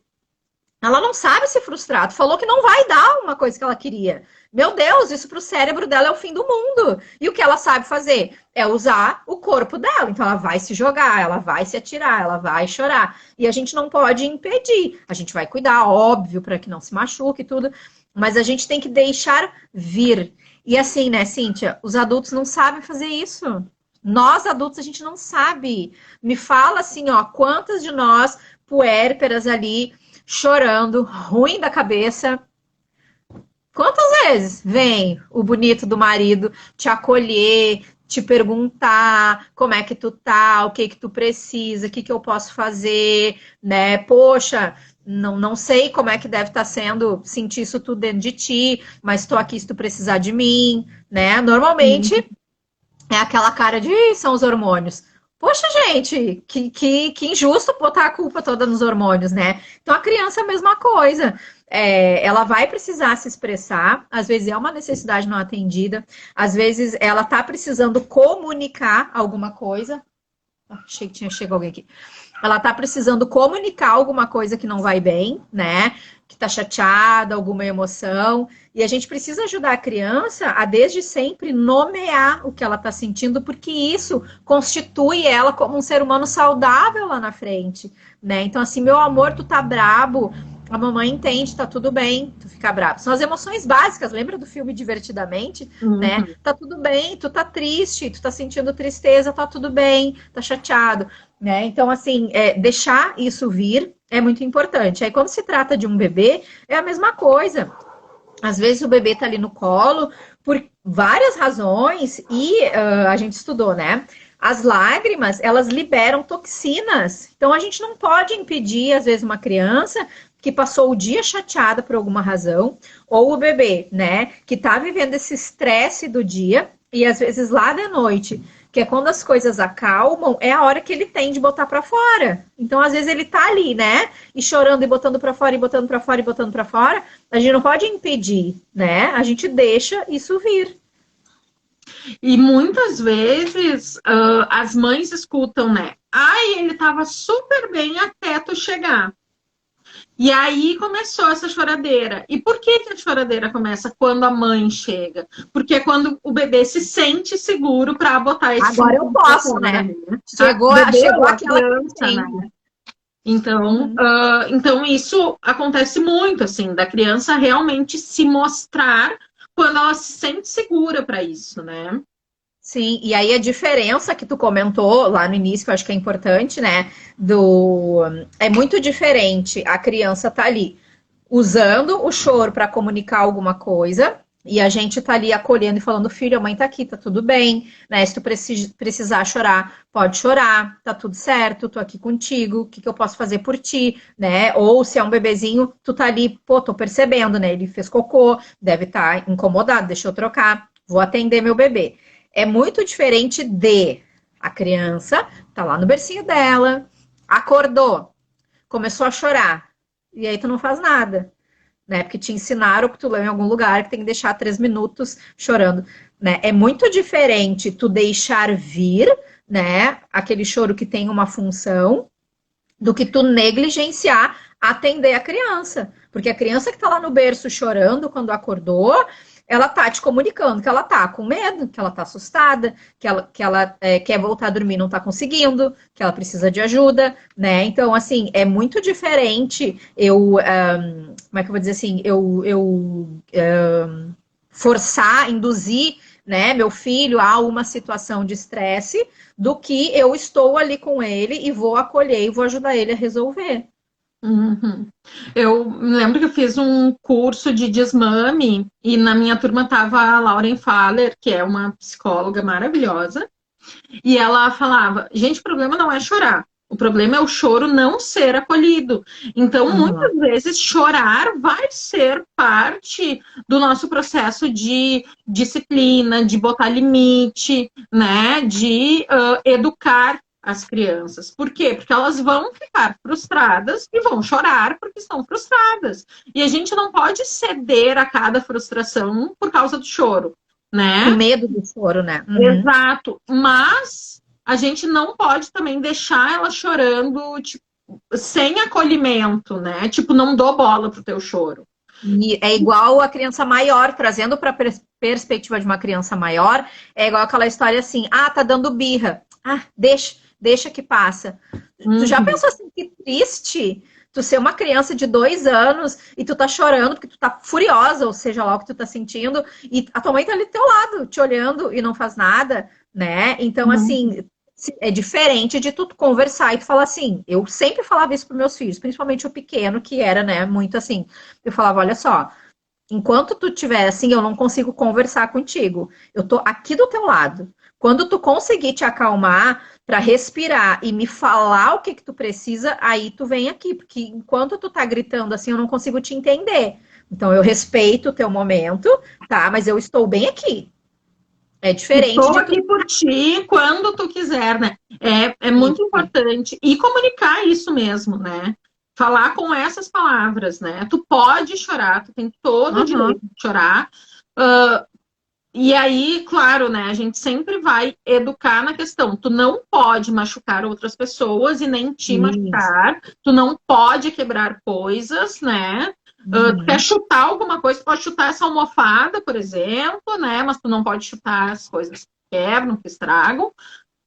ela não sabe se frustrar. Tu falou que não vai dar uma coisa que ela queria. Meu Deus, isso pro cérebro dela é o fim do mundo. E o que ela sabe fazer? É usar o corpo dela. Então ela vai se jogar, ela vai se atirar, ela vai chorar. E a gente não pode impedir. A gente vai cuidar, óbvio, para que não se machuque e tudo. Mas a gente tem que deixar vir. E assim, né, Cíntia? Os adultos não sabem fazer isso. Nós, adultos, a gente não sabe. Me fala assim, ó, quantas de nós, puérperas ali, chorando, ruim da cabeça. Quantas vezes vem o bonito do marido te acolher, te perguntar como é que tu tá, o que que tu precisa, o que que eu posso fazer, né? Poxa, não sei como é que deve estar sendo sentir isso tudo dentro de ti, mas tô aqui se tu precisar de mim, né? Normalmente é aquela cara de são os hormônios. Poxa, gente, que injusto botar a culpa toda nos hormônios, né? Então, a criança é a mesma coisa. Ela vai precisar se expressar, às vezes é uma necessidade não atendida, às vezes ela tá precisando comunicar alguma coisa. Achei que tinha chegado alguém aqui. Ela tá precisando comunicar alguma coisa que não vai bem, né? Que tá chateada, alguma emoção. E a gente precisa ajudar a criança a, desde sempre, nomear o que ela tá sentindo, porque isso constitui ela como um ser humano saudável lá na frente, né? Então, assim, meu amor, tu tá brabo, a mamãe entende, tá tudo bem, tu ficar bravo. São as emoções básicas, lembra do filme Divertidamente, né? Tá tudo bem, tu tá triste, tu tá sentindo tristeza, tá tudo bem, tá chateado, né? Então, assim, deixar isso vir é muito importante. Aí, quando se trata de um bebê, é a mesma coisa. Às vezes o bebê tá ali no colo por várias razões e a gente estudou, né? As lágrimas, elas liberam toxinas. Então a gente não pode impedir, às vezes, uma criança que passou o dia chateada por alguma razão, ou o bebê, né, que tá vivendo esse estresse do dia e às vezes lá de noite, que é quando as coisas acalmam, é a hora que ele tem de botar para fora. Então, às vezes ele tá ali, né, e chorando e botando para fora e botando para fora e botando para fora. A gente não pode impedir, né? A gente deixa isso vir. E muitas vezes as mães escutam, né? Ai, ele tava super bem até tu chegar. E aí começou essa choradeira. E por que a choradeira começa quando a mãe chega? Porque é quando o bebê se sente seguro para botar esse. Agora eu posso, né? Chegou aquela criança, né? Então, então isso acontece muito, assim, da criança realmente se mostrar quando ela se sente segura para isso, né? Sim, e aí a diferença que tu comentou lá no início, que eu acho que é importante, né? É muito diferente a criança tá ali usando o choro para comunicar alguma coisa, e a gente tá ali acolhendo e falando, filho, a mãe tá aqui, tá tudo bem, né? Se tu precisar chorar, pode chorar, tá tudo certo, tô aqui contigo, o que que eu posso fazer por ti, né? Ou se é um bebezinho, tu tá ali, pô, tô percebendo, né? Ele fez cocô, deve estar incomodado, deixa eu trocar, vou atender meu bebê. É muito diferente de a criança tá lá no bercinho dela, acordou, começou a chorar, e aí tu não faz nada, né? Porque te ensinaram que tu leu em algum lugar que tem que deixar 3 minutos chorando, né? É muito diferente tu deixar vir, né? Aquele choro que tem uma função, do que tu negligenciar atender a criança. Porque a criança que tá lá no berço chorando quando acordou, ela tá te comunicando que ela tá com medo, que ela tá assustada, que ela quer voltar a dormir e não tá conseguindo, que ela precisa de ajuda, né? Então, assim, é muito diferente como é que eu vou dizer assim, forçar, induzir, né, meu filho a uma situação de estresse, do que eu estou ali com ele e vou acolher e vou ajudar ele a resolver. Uhum. Eu me lembro que eu fiz um curso de desmame e na minha turma estava a Lauren Faller, que é uma psicóloga maravilhosa, e ela falava, gente, o problema não é chorar, o problema é o choro não ser acolhido. Então, muitas vezes, chorar vai ser parte do nosso processo de disciplina, de botar limite, né, de educar as crianças. Por quê? Porque elas vão ficar frustradas e vão chorar porque estão frustradas. E a gente não pode ceder a cada frustração por causa do choro, né? Com medo do choro, né? Exato. Mas a gente não pode também deixar ela chorando, tipo, sem acolhimento, né? Tipo, não dou bola pro teu choro. E é igual a criança maior, trazendo para a perspectiva de uma criança maior, é igual aquela história assim, tá dando birra. Deixa que passa. Tu já pensou assim, que triste tu ser uma criança de 2 anos e tu tá chorando porque tu tá furiosa, ou seja lá o que tu tá sentindo, e a tua mãe tá ali do teu lado, te olhando e não faz nada, né? Então, assim, é diferente de tu conversar e tu falar assim, eu sempre falava isso pros meus filhos, principalmente o pequeno, que era, né, muito assim, eu falava, olha só, enquanto tu tiver assim, eu não consigo conversar contigo, eu tô aqui do teu lado, quando tu conseguir te acalmar para respirar e me falar o que tu precisa, aí tu vem aqui, porque enquanto tu tá gritando assim, eu não consigo te entender. Então eu respeito o teu momento, tá? Mas eu estou bem aqui. É diferente Estou de aqui por ti quando tu quiser, né? É muito importante. E comunicar isso mesmo, né? Falar com essas palavras, né? Tu pode chorar, tu tem todo o direito de chorar. E aí, claro, né, a gente sempre vai educar na questão, tu não pode machucar outras pessoas e nem te machucar, tu não pode quebrar coisas, né, tu quer chutar alguma coisa, tu pode chutar essa almofada, por exemplo, né, mas tu não pode chutar as coisas que quebram, que estragam,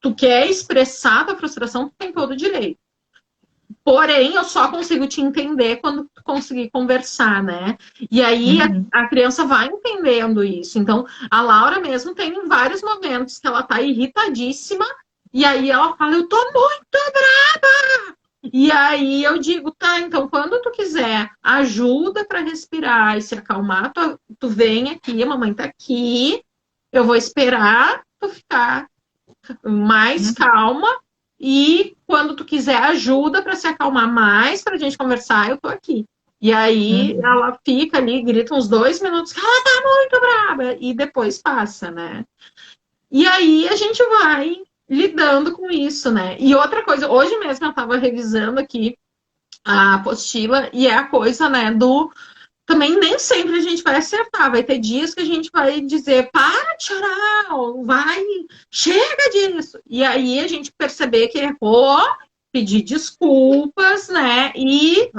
tu quer expressar tua frustração, tu tem todo o direito. Porém, eu só consigo te entender quando tu conseguir conversar, né? E aí a criança vai entendendo isso. Então, a Laura mesmo tem vários momentos que ela tá irritadíssima, e aí ela fala, eu tô muito brava! E aí eu digo, tá, então quando tu quiser ajuda para respirar e se acalmar, tu vem aqui, a mamãe tá aqui, eu vou esperar tu ficar mais calma e quando tu quiser ajuda para se acalmar mais, pra gente conversar, eu tô aqui. E aí ela fica ali, grita uns 2 minutos, que ela tá muito brava, e depois passa, né? E aí a gente vai lidando com isso, né? E outra coisa, hoje mesmo eu tava revisando aqui a apostila e é a coisa, né, do também nem sempre a gente vai acertar. Vai ter dias que a gente vai dizer, para de chorar, vai, chega disso. E aí a gente perceber que errou, pedir desculpas, né? E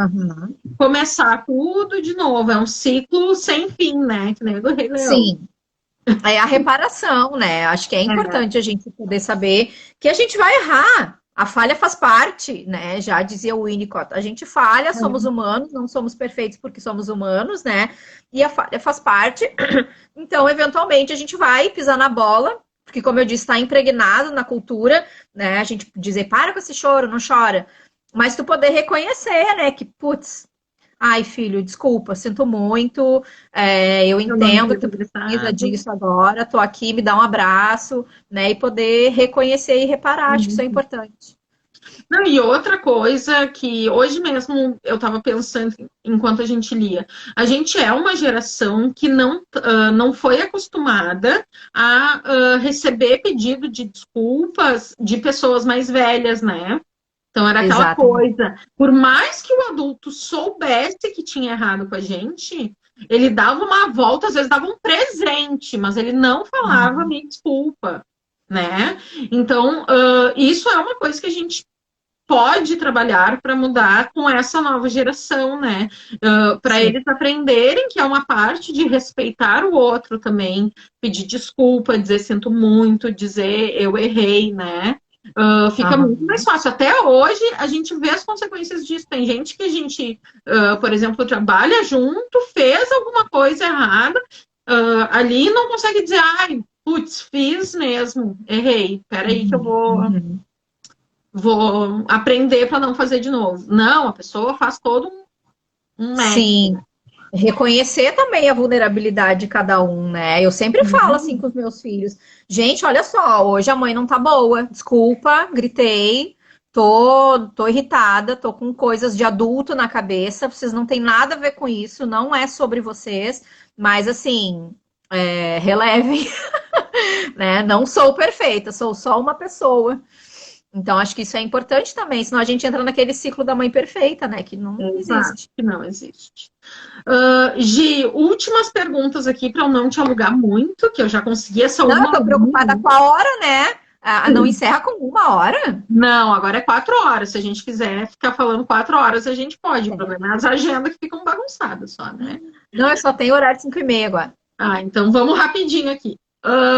começar tudo de novo. É um ciclo sem fim, né? Que nem o do Rei Leão. Sim. É a reparação, né? Acho que é importante a gente poder saber que a gente vai errar. A falha faz parte, né? Já dizia o Winnicott. A gente falha, somos humanos, não somos perfeitos porque somos humanos, né? E a falha faz parte. Então, eventualmente, a gente vai pisar na bola, porque, como eu disse, está impregnado na cultura, né? A gente dizer, para com esse choro, não chora. Mas tu poder reconhecer, né? Que, putz, ai, filho, desculpa, sinto muito, eu entendo que tu precisa disso agora, tô aqui, me dá um abraço, né, e poder reconhecer e reparar, acho que isso é importante. Não, e outra coisa que hoje mesmo eu estava pensando enquanto a gente lia, a gente é uma geração que não foi acostumada a receber pedido de desculpas de pessoas mais velhas, né? Então era aquela coisa, por mais que o adulto soubesse que tinha errado com a gente, ele dava uma volta, às vezes dava um presente, mas ele não falava me desculpa, né? Então, isso é uma coisa que a gente pode trabalhar para mudar com essa nova geração, né? Para eles aprenderem que é uma parte de respeitar o outro também, pedir desculpa, dizer sinto muito, dizer eu errei, né? Fica muito mais fácil. Até hoje, a gente vê as consequências disso. Tem gente que a gente, por exemplo, trabalha junto, fez alguma coisa errada, ali não consegue dizer, ai, putz, fiz mesmo, errei. Peraí que eu vou aprender para não fazer de novo. Não, a pessoa faz todo um método. Sim. Reconhecer também a vulnerabilidade de cada um, né? Eu sempre falo assim com os meus filhos. Gente, olha só, hoje a mãe não tá boa. Desculpa, gritei. Tô irritada, tô com coisas de adulto na cabeça. Vocês não têm nada a ver com isso, não é sobre vocês. Mas assim, relevem. Né? Não sou perfeita, sou só uma pessoa. Então, acho que isso é importante também, senão a gente entra naquele ciclo da mãe perfeita, né? Que não existe. Que não existe. Gi, últimas perguntas aqui para eu não te alugar muito, que eu já consegui essa uma. Não, eu tô preocupada com a hora, né? Não encerra com 1 hora? Não, agora é 4 horas. Se a gente quiser ficar falando 4 horas, a gente pode. O problema é as agendas que ficam bagunçadas só, né? Não, eu só tenho horário de 5h30 agora. Então vamos rapidinho aqui.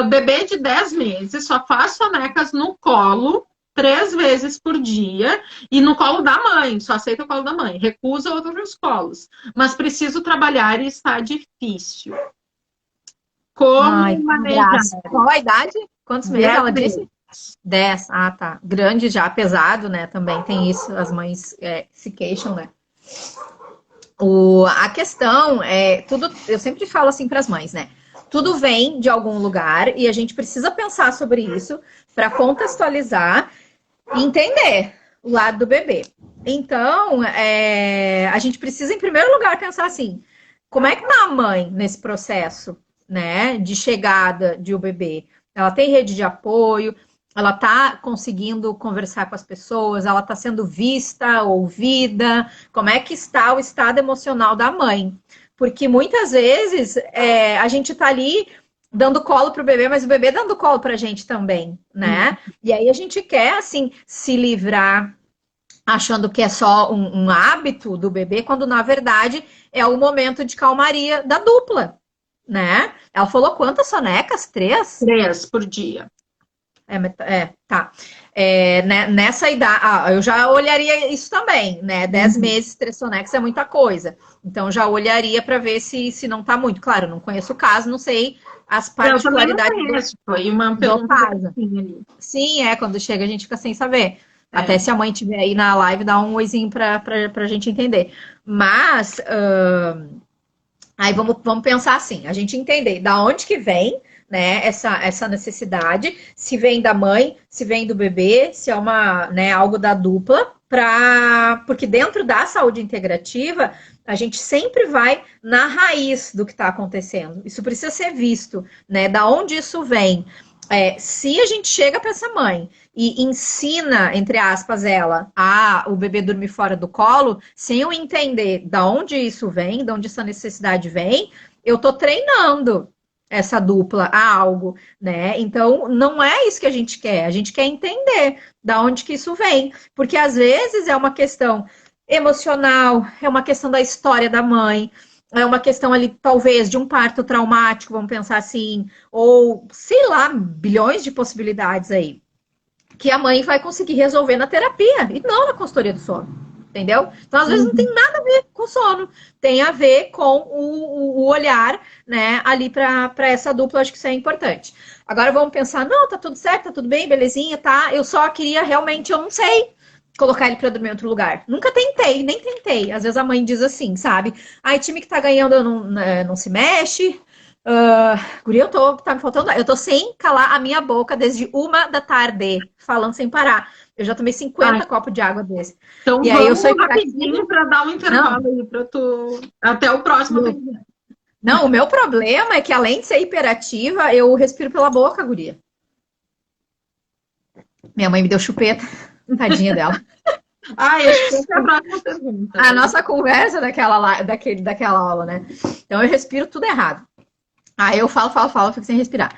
Bebê de 10 meses só faz sonecas no colo 3 vezes por dia e no colo da mãe, só aceita o colo da mãe, recusa outros colos, mas preciso trabalhar e está difícil. Como manejar? Qual a idade? Quantos meses ela disse? 10. Ah, tá. Grande já, pesado, né? Também tem isso, as mães se queixam, né? A questão é, tudo, eu sempre falo assim para as mães, né? Tudo vem de algum lugar e a gente precisa pensar sobre isso para contextualizar e entender o lado do bebê. Então, a gente precisa, em primeiro lugar, pensar assim, como é que tá a mãe nesse processo, né, de chegada de o bebê? Ela tem rede de apoio, ela tá conseguindo conversar com as pessoas, ela tá sendo vista, ouvida, como é que está o estado emocional da mãe? Porque muitas vezes a gente tá ali dando colo pro bebê, mas o bebê dando colo pra gente também, né? E aí a gente quer, assim, se livrar achando que é só um hábito do bebê, quando na verdade é o momento de calmaria da dupla, né? Ela falou quantas sonecas? 3? 3 por dia. Tá. Nessa idade, eu já olharia isso também, né? 10 meses, Stressonex é muita coisa. Então, já olharia para ver se não tá muito. Claro, não conheço o caso, não sei as particularidades eu conheço, foi uma pergunta caso. Sim, quando chega a gente fica sem saber. Até se a mãe estiver aí na live, dá um oizinho para a gente entender. Mas, aí vamos pensar assim, a gente entender da onde que vem, né, essa necessidade, se vem da mãe, se vem do bebê, se é algo da dupla, porque dentro da saúde integrativa, a gente sempre vai na raiz do que está acontecendo. Isso precisa ser visto, né, da onde isso vem. Se a gente chega para essa mãe e ensina, entre aspas, ela o bebê dormir fora do colo, sem eu entender da onde isso vem, de onde essa necessidade vem, eu estou treinando essa dupla a algo, né? Então, não é isso que a gente quer entender da onde que isso vem, porque às vezes é uma questão emocional, é uma questão da história da mãe, é uma questão ali, talvez, de um parto traumático, vamos pensar assim, ou, sei lá, bilhões de possibilidades aí, que a mãe vai conseguir resolver na terapia, e não na consultoria do sono, entendeu? Então, às vezes, não tem nada a ver com o sono, tem a ver com o olhar, né, ali para essa dupla, acho que isso é importante. Agora, vamos pensar, não, tá tudo certo, tá tudo bem, belezinha, tá? Eu só queria realmente, eu não sei, colocar ele para dormir em outro lugar. Nunca tentei, nem tentei. Às vezes a mãe diz assim, sabe? Time que tá ganhando não se mexe. Guria, tá me faltando. Eu tô sem calar a minha boca desde 1 da tarde, falando sem parar. Eu já tomei 50 copos de água desse. Então, e aí eu sou rapidinho para dar um intervalo aí para tu. Até o próximo. Não, o meu problema é que além de ser hiperativa, eu respiro pela boca, guria. Minha mãe me deu chupeta. Tadinha dela. Essa é a próxima pergunta. A nossa conversa daquela aula, né? Então eu respiro tudo errado. Aí eu falo, fico sem respirar.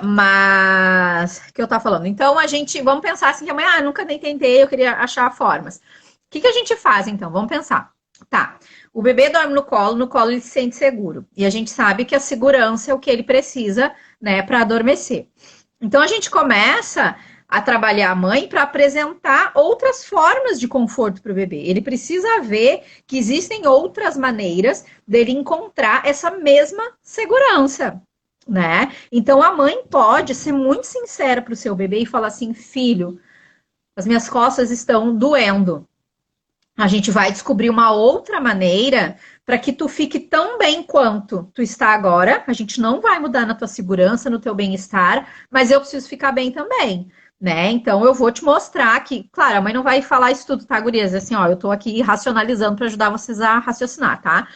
Mas, o que eu tava falando? Então vamos pensar assim, que a mãe, nunca nem tentei, eu queria achar formas. O que a gente faz então? Vamos pensar. Tá, o bebê dorme no colo ele se sente seguro. E a gente sabe que a segurança é o que ele precisa, né, para adormecer. Então a gente começa a trabalhar a mãe para apresentar outras formas de conforto para o bebê. Ele precisa ver que existem outras maneiras dele encontrar essa mesma segurança, né? Então a mãe pode ser muito sincera para o seu bebê e falar assim, filho, as minhas costas estão doendo. A gente vai descobrir uma outra maneira para que tu fique tão bem quanto tu está agora. A gente não vai mudar na tua segurança, no teu bem-estar, mas eu preciso ficar bem também. Né? Então eu vou te mostrar que, claro, a mãe não vai falar isso tudo, tá, gurias? Assim, eu tô aqui racionalizando para ajudar vocês a raciocinar, tá?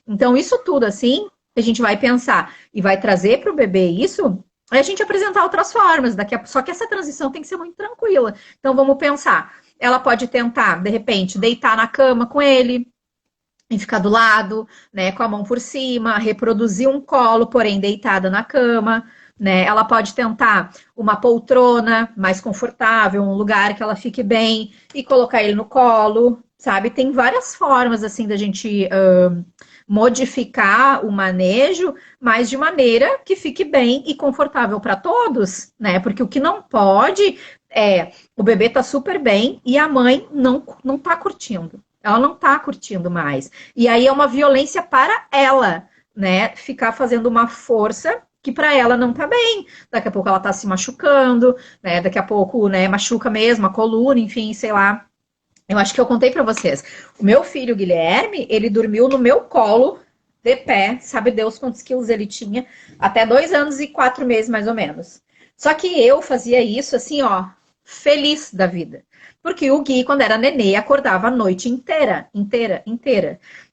Então isso tudo, assim, a gente vai pensar e vai trazer para o bebê isso, aí a gente apresentar outras formas, só que essa transição tem que ser muito tranquila. Então vamos pensar, ela pode tentar, de repente, deitar na cama com ele, e ficar do lado, né, com a mão por cima, reproduzir um colo, porém deitada na cama, né? Ela pode tentar uma poltrona mais confortável, um lugar que ela fique bem e colocar ele no colo, sabe? Tem várias formas assim da gente modificar o manejo, mas de maneira que fique bem e confortável para todos, né? Porque o que não pode o bebê tá super bem e a mãe não tá curtindo. Ela não tá curtindo mais. E aí é uma violência para ela, né? Ficar fazendo uma força que para ela não tá bem. Daqui a pouco ela tá se machucando, né? Daqui a pouco, né, machuca mesmo a coluna, enfim, sei lá. Eu acho que eu contei para vocês. O meu filho, Guilherme, ele dormiu no meu colo, de pé, sabe Deus quantos quilos ele tinha, até 2 anos e 4 meses, mais ou menos. Só que eu fazia isso, assim, ó, feliz da vida. Porque o Gui, quando era nenê, acordava a noite inteira.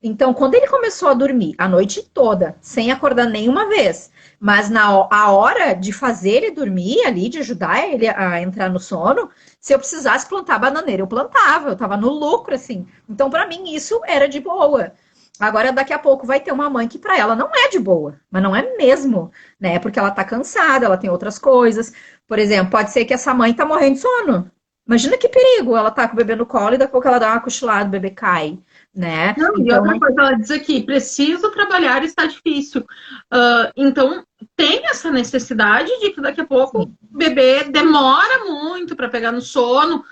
Então, quando ele começou a dormir a noite toda, sem acordar nenhuma vez, mas a hora de fazer ele dormir ali, de ajudar ele a entrar no sono, se eu precisasse plantar bananeira, eu plantava, eu tava no lucro, assim. Então, para mim, isso era de boa. Agora, daqui a pouco, vai ter uma mãe que para ela não é de boa, mas não é mesmo, né? Porque ela tá cansada, ela tem outras coisas. Por exemplo, pode ser que essa mãe tá morrendo de sono. Imagina que perigo, ela tá com o bebê no colo e daqui a pouco ela dá uma cochilada, o bebê cai, né? Não, e Então, outra coisa, ela diz aqui, preciso trabalhar, está difícil. Então, tem essa necessidade de que daqui a pouco o bebê demora muito para pegar no sono.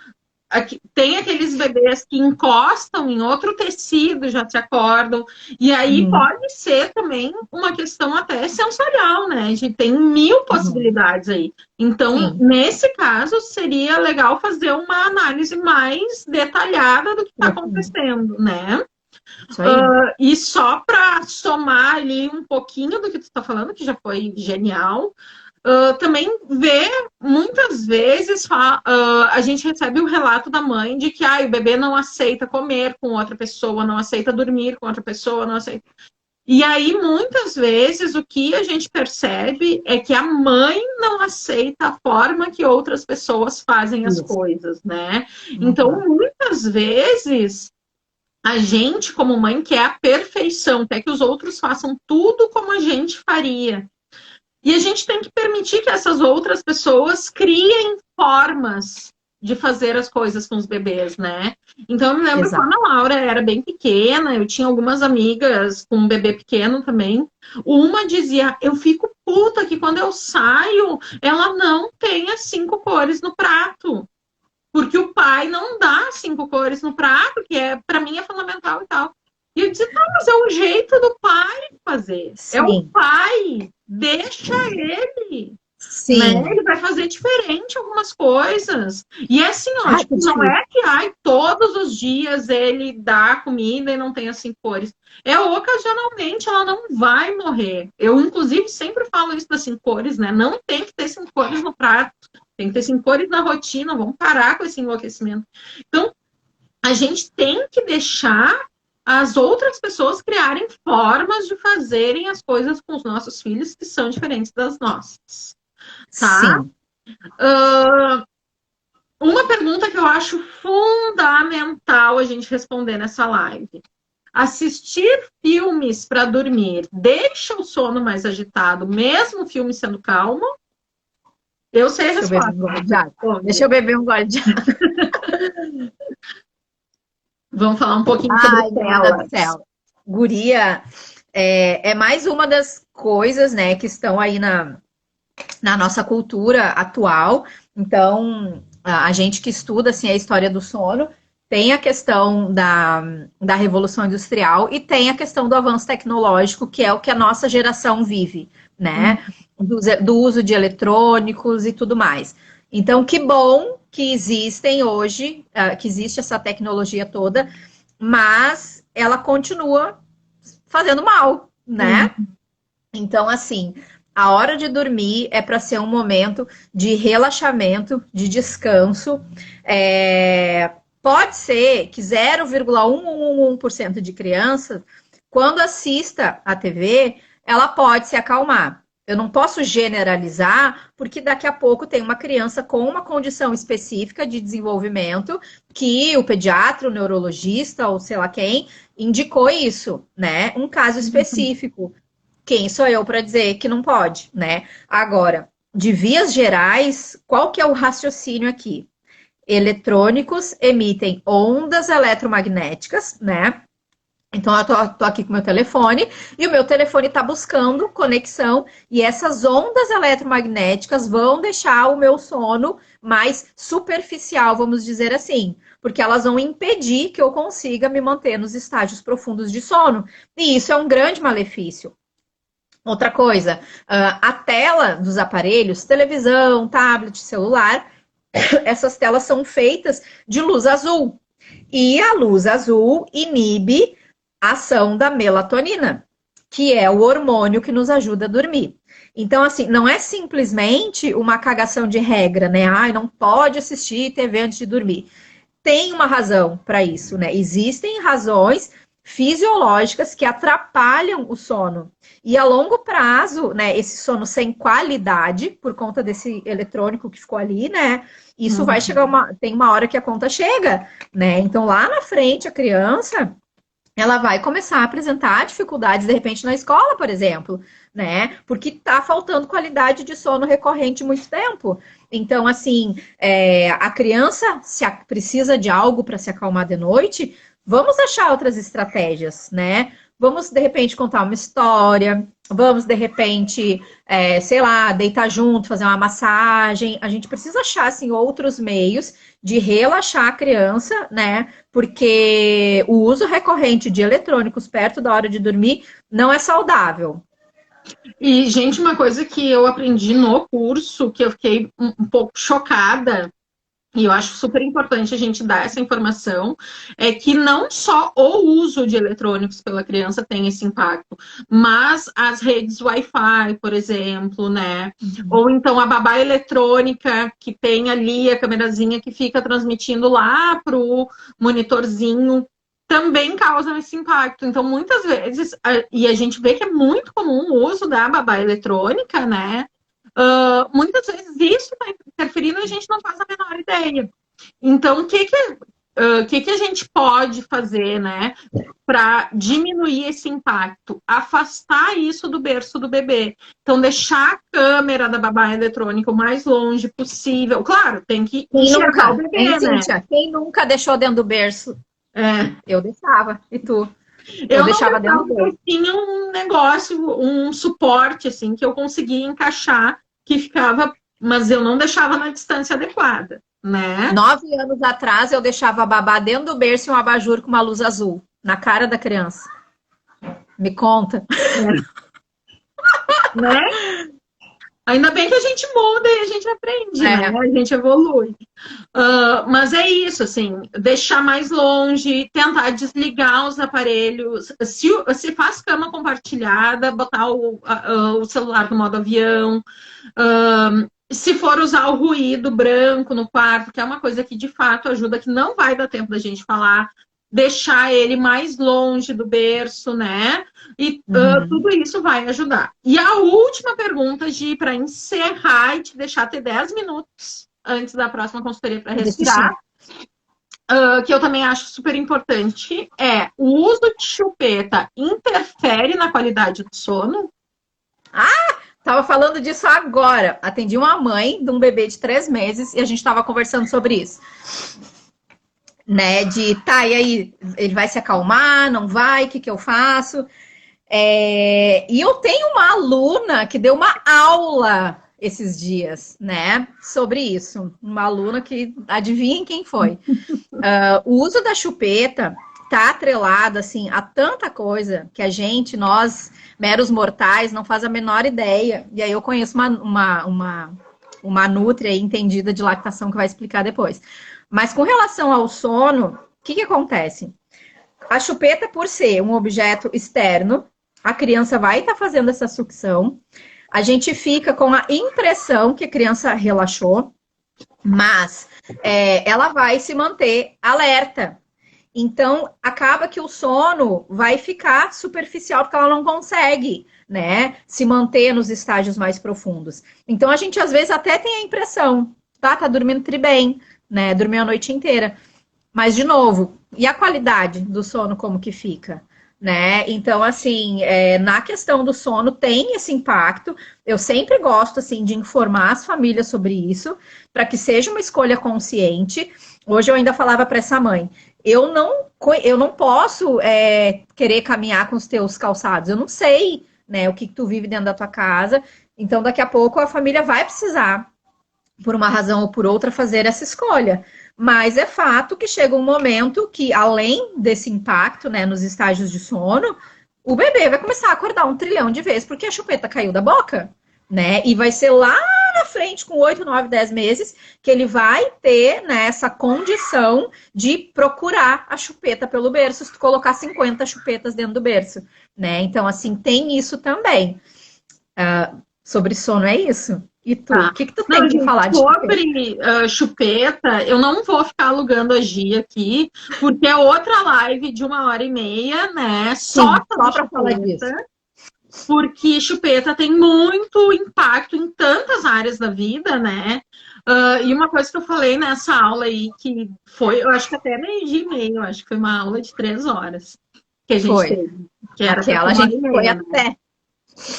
Tem aqueles bebês que encostam em outro tecido, já se acordam. E aí pode ser também uma questão até sensorial, né? A gente tem 1000 possibilidades aí. Então, nesse caso, seria legal fazer uma análise mais detalhada do que está acontecendo, né? E só para somar ali um pouquinho do que tu está falando, que já foi genial, também ver, muitas vezes, a gente recebe o relato da mãe de que o bebê não aceita comer com outra pessoa, não aceita dormir com outra pessoa, não aceita. E aí, muitas vezes, o que a gente percebe é que a mãe não aceita a forma que outras pessoas fazem as coisas, né? Então, muitas vezes, a gente, como mãe, quer a perfeição, quer que os outros façam tudo como a gente faria. E a gente tem que permitir que essas outras pessoas criem formas de fazer as coisas com os bebês, né? Então, eu me lembro quando a Laura era bem pequena, eu tinha algumas amigas com um bebê pequeno também. Uma dizia, eu fico puta que quando eu saio, ela não tem as 5 cores no prato. Porque o pai não dá 5 cores no prato, que para mim é fundamental e tal. E eu disse, mas é o jeito do pai fazer. Sim. É o pai, deixa ele. Sim. Né? Ele vai fazer diferente algumas coisas. E é assim, ó, não é que todos os dias ele dá comida e não tem as 5 cores. É ocasionalmente, ela não vai morrer. Eu, inclusive, sempre falo isso das 5 cores, né? Não tem que ter 5 cores no prato. Tem que ter 5 cores na rotina. Vamos parar com esse enlouquecimento. Então, a gente tem que deixar as outras pessoas criarem formas de fazerem as coisas com os nossos filhos que são diferentes das nossas. Tá? Uma pergunta que eu acho fundamental a gente responder nessa live. Assistir filmes para dormir deixa o sono mais agitado, mesmo o filme sendo calmo? Eu sei a resposta. Deixa eu beber um gole de água. Vamos falar um pouquinho sobre telas. Guria, é mais uma das coisas, né, que estão aí na nossa cultura atual. Então, a gente que estuda assim, a história do sono, tem a questão da Revolução Industrial e tem a questão do avanço tecnológico, que é o que a nossa geração vive, né? Do uso de eletrônicos e tudo mais. Então, que bom que existem hoje, que existe essa tecnologia toda, mas ela continua fazendo mal, né? Então, assim, a hora de dormir é para ser um momento de relaxamento, de descanso. Pode ser que 0,111% de crianças, quando assista a TV, ela pode se acalmar. Eu não posso generalizar, porque daqui a pouco tem uma criança com uma condição específica de desenvolvimento que o pediatra, o neurologista ou sei lá quem indicou isso, né? Um caso específico. Quem sou eu para dizer que não pode, né? Agora, de vias gerais, qual que é o raciocínio aqui? Eletrônicos emitem ondas eletromagnéticas, né? Então, eu tô aqui com o meu telefone e o meu telefone está buscando conexão e essas ondas eletromagnéticas vão deixar o meu sono mais superficial, vamos dizer assim, porque elas vão impedir que eu consiga me manter nos estágios profundos de sono. E isso é um grande malefício. Outra coisa, a tela dos aparelhos, televisão, tablet, celular, essas telas são feitas de luz azul. E a luz azul inibe a ação da melatonina, que é o hormônio que nos ajuda a dormir. Então, assim, não é simplesmente uma cagação de regra, né? Ai, não pode assistir TV antes de dormir. Tem uma razão para isso, né? Existem razões fisiológicas que atrapalham o sono. E a longo prazo, né, esse sono sem qualidade, por conta desse eletrônico que ficou ali, né? Isso vai chegar tem uma hora que a conta chega, né? Então, lá na frente, a criança, ela vai começar a apresentar dificuldades, de repente, na escola, por exemplo, né? Porque tá faltando qualidade de sono recorrente muito tempo. Então, assim, a criança, se precisa de algo para se acalmar de noite, vamos achar outras estratégias, né? Vamos, de repente, contar uma história, vamos, de repente, sei lá, deitar junto, fazer uma massagem. A gente precisa achar, assim, outros meios de relaxar a criança, né? Porque o uso recorrente de eletrônicos perto da hora de dormir não é saudável. E, gente, uma coisa que eu aprendi no curso, que eu fiquei um pouco chocada, e eu acho super importante a gente dar essa informação, é que não só o uso de eletrônicos pela criança tem esse impacto, mas as redes Wi-Fi, por exemplo, né? Ou então a babá eletrônica, que tem ali a câmerazinha que fica transmitindo lá pro monitorzinho, também causam esse impacto. Então, muitas vezes, e a gente vê que é muito comum o uso da babá eletrônica, né? Muitas vezes isso está interferindo e a gente não faz a menor ideia. Então, o que a gente pode fazer, né, para diminuir esse impacto? Afastar isso do berço do bebê. Então, deixar a câmera da babá eletrônica o mais longe possível. Claro, tem que enxergar o bebê, né? Cíntia, quem nunca deixou dentro do berço? Eu deixava. E tu? Eu deixava dentro do berço. Eu tinha um negócio, um suporte, assim, que eu conseguia encaixar, que ficava, mas eu não deixava na distância adequada, né? 9 anos atrás, eu deixava a babá dentro do berço e um abajur com uma luz azul na cara da criança. Me conta. Né? Ainda bem que a gente muda e a gente aprende, né? A gente evolui. Mas é isso, assim, deixar mais longe, tentar desligar os aparelhos. Se faz cama compartilhada, botar o celular no modo avião. Se for usar o ruído branco no quarto, que é uma coisa que de fato ajuda, que não vai dar tempo da gente falar, deixar ele mais longe do berço, né? E tudo isso vai ajudar. E a última pergunta, Gi, para encerrar e te deixar ter 10 minutos antes da próxima consultoria para respirar, que eu também acho super importante, é: o uso de chupeta interfere na qualidade do sono? Tava falando disso agora. Atendi uma mãe de um bebê de 3 meses e a gente tava conversando sobre isso. Né, e aí, ele vai se acalmar, não vai, o que eu faço? E eu tenho uma aluna que deu uma aula esses dias, né, sobre isso. Uma aluna que, adivinhem quem foi. O uso da chupeta tá atrelado, assim, a tanta coisa que nós, meros mortais, não faz a menor ideia. E aí eu conheço uma nutri aí entendida de lactação que vai explicar depois. Mas com relação ao sono, o que acontece? A chupeta, por ser um objeto externo, a criança vai estar fazendo essa sucção, a gente fica com a impressão que a criança relaxou, mas ela vai se manter alerta. Então, acaba que o sono vai ficar superficial, porque ela não consegue, né, se manter nos estágios mais profundos. Então, a gente, às vezes, até tem a impressão, tá dormindo tri bem, né, dormiu a noite inteira. Mas, de novo, e a qualidade do sono como que fica? Né? Então, assim, na questão do sono tem esse impacto. Eu sempre gosto, assim, de informar as famílias sobre isso, para que seja uma escolha consciente. Hoje eu ainda falava para essa mãe, eu não posso querer caminhar com os teus calçados. Eu não sei, né, o que tu vive dentro da tua casa. Então, daqui a pouco, a família vai precisar, por uma razão ou por outra, fazer essa escolha. Mas é fato que chega um momento que, além desse impacto, né, nos estágios de sono, o bebê vai começar a acordar 1 trilhão de vezes porque a chupeta caiu da boca, né? E vai ser lá na frente, com 8, 9, 10 meses, que ele vai ter, né, essa condição de procurar a chupeta pelo berço, se tu colocar 50 chupetas dentro do berço, né? Então, assim, tem isso também. Sobre sono é isso? E tu? O que tu tem que falar de sobre chupeta? Eu não vou ficar alugando a Gia aqui, porque é outra live de 1h30, né? Só para falar disso. Porque chupeta tem muito impacto em tantas áreas da vida, né? E uma coisa que eu falei nessa aula aí, que foi, eu acho que até 12h30, eu acho que foi uma aula de 3 horas que a gente teve. Que era aquela a gente foi até.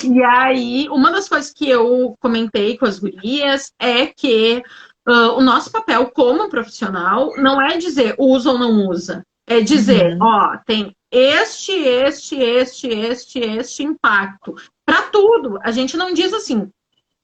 E aí, uma das coisas que eu comentei com as gurias é que o nosso papel como profissional não é dizer usa ou não usa. É dizer, ó, tem este impacto. Para tudo. A gente não diz assim,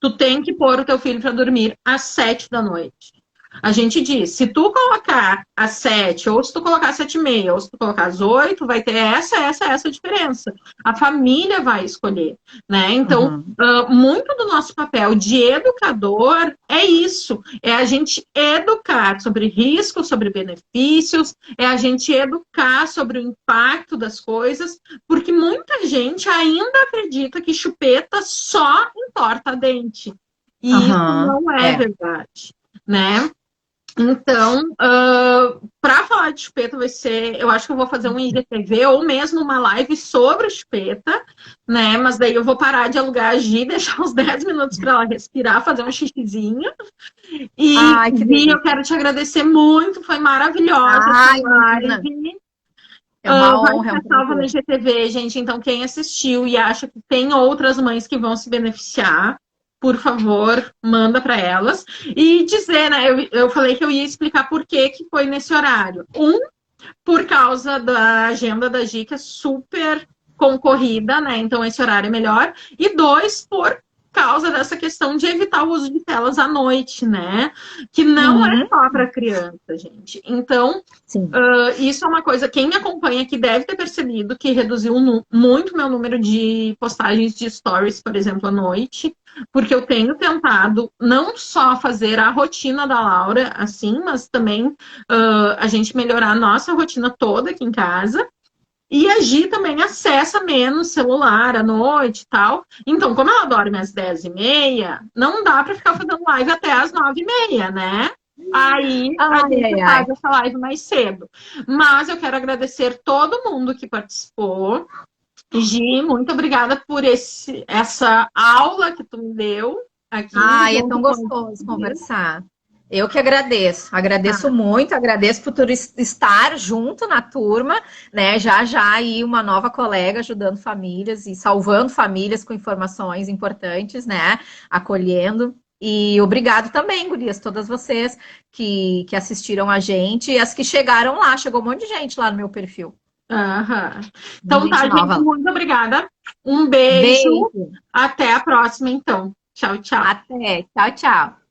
tu tem que pôr o teu filho para dormir às 7 da noite. A gente diz, se tu colocar às 7, ou se tu colocar às 7h30, ou se tu colocar às 8, vai ter essa diferença. A família vai escolher, né? Então, muito do nosso papel de educador é isso. É a gente educar sobre riscos, sobre benefícios, é a gente educar sobre o impacto das coisas, porque muita gente ainda acredita que chupeta só entorta dente. E isso não é verdade, né? Então, para falar de chupeta vai ser, eu acho que eu vou fazer um IGTV ou mesmo uma live sobre chupeta, né? Mas daí eu vou parar de alugar a Gi, deixar uns 10 minutos para ela respirar, fazer um xixizinho. E Gi, eu quero te agradecer muito, foi maravilhosa essa live. É uma honra, vai ser salva no IGTV, gente. Então, quem assistiu e acha que tem outras mães que vão se beneficiar, por favor, manda para elas. E dizer, né? Eu falei que eu ia explicar por que foi nesse horário. Por causa da agenda da Gi, que é super concorrida, né? Então, esse horário é melhor. E 2, por causa dessa questão de evitar o uso de telas à noite, né? Que não é só para criança, gente. Então, isso é uma coisa, quem me acompanha aqui deve ter percebido que reduziu muito meu número de postagens de stories, por exemplo, à noite, porque eu tenho tentado não só fazer a rotina da Laura assim, mas também a gente melhorar a nossa rotina toda aqui em casa. E a Gi também acessa menos celular à noite e tal. Então, como ela dorme às 10h30, não dá para ficar fazendo live até às 9h30, né? Aí a gente faz essa live mais cedo. Mas eu quero agradecer todo mundo que participou. Gi, muito obrigada por essa aula que tu me deu aqui. É tão gostoso conversar. Eu que agradeço muito, agradeço por tu estar junto na turma, né? Já aí uma nova colega ajudando famílias e salvando famílias com informações importantes, né? Acolhendo. E obrigado também, gurias, todas vocês que assistiram a gente e as que chegaram lá. Chegou um monte de gente lá no meu perfil. Então tá, gente, muito obrigada. Um beijo. Até a próxima, então. Tchau, tchau. Até. Tchau, tchau.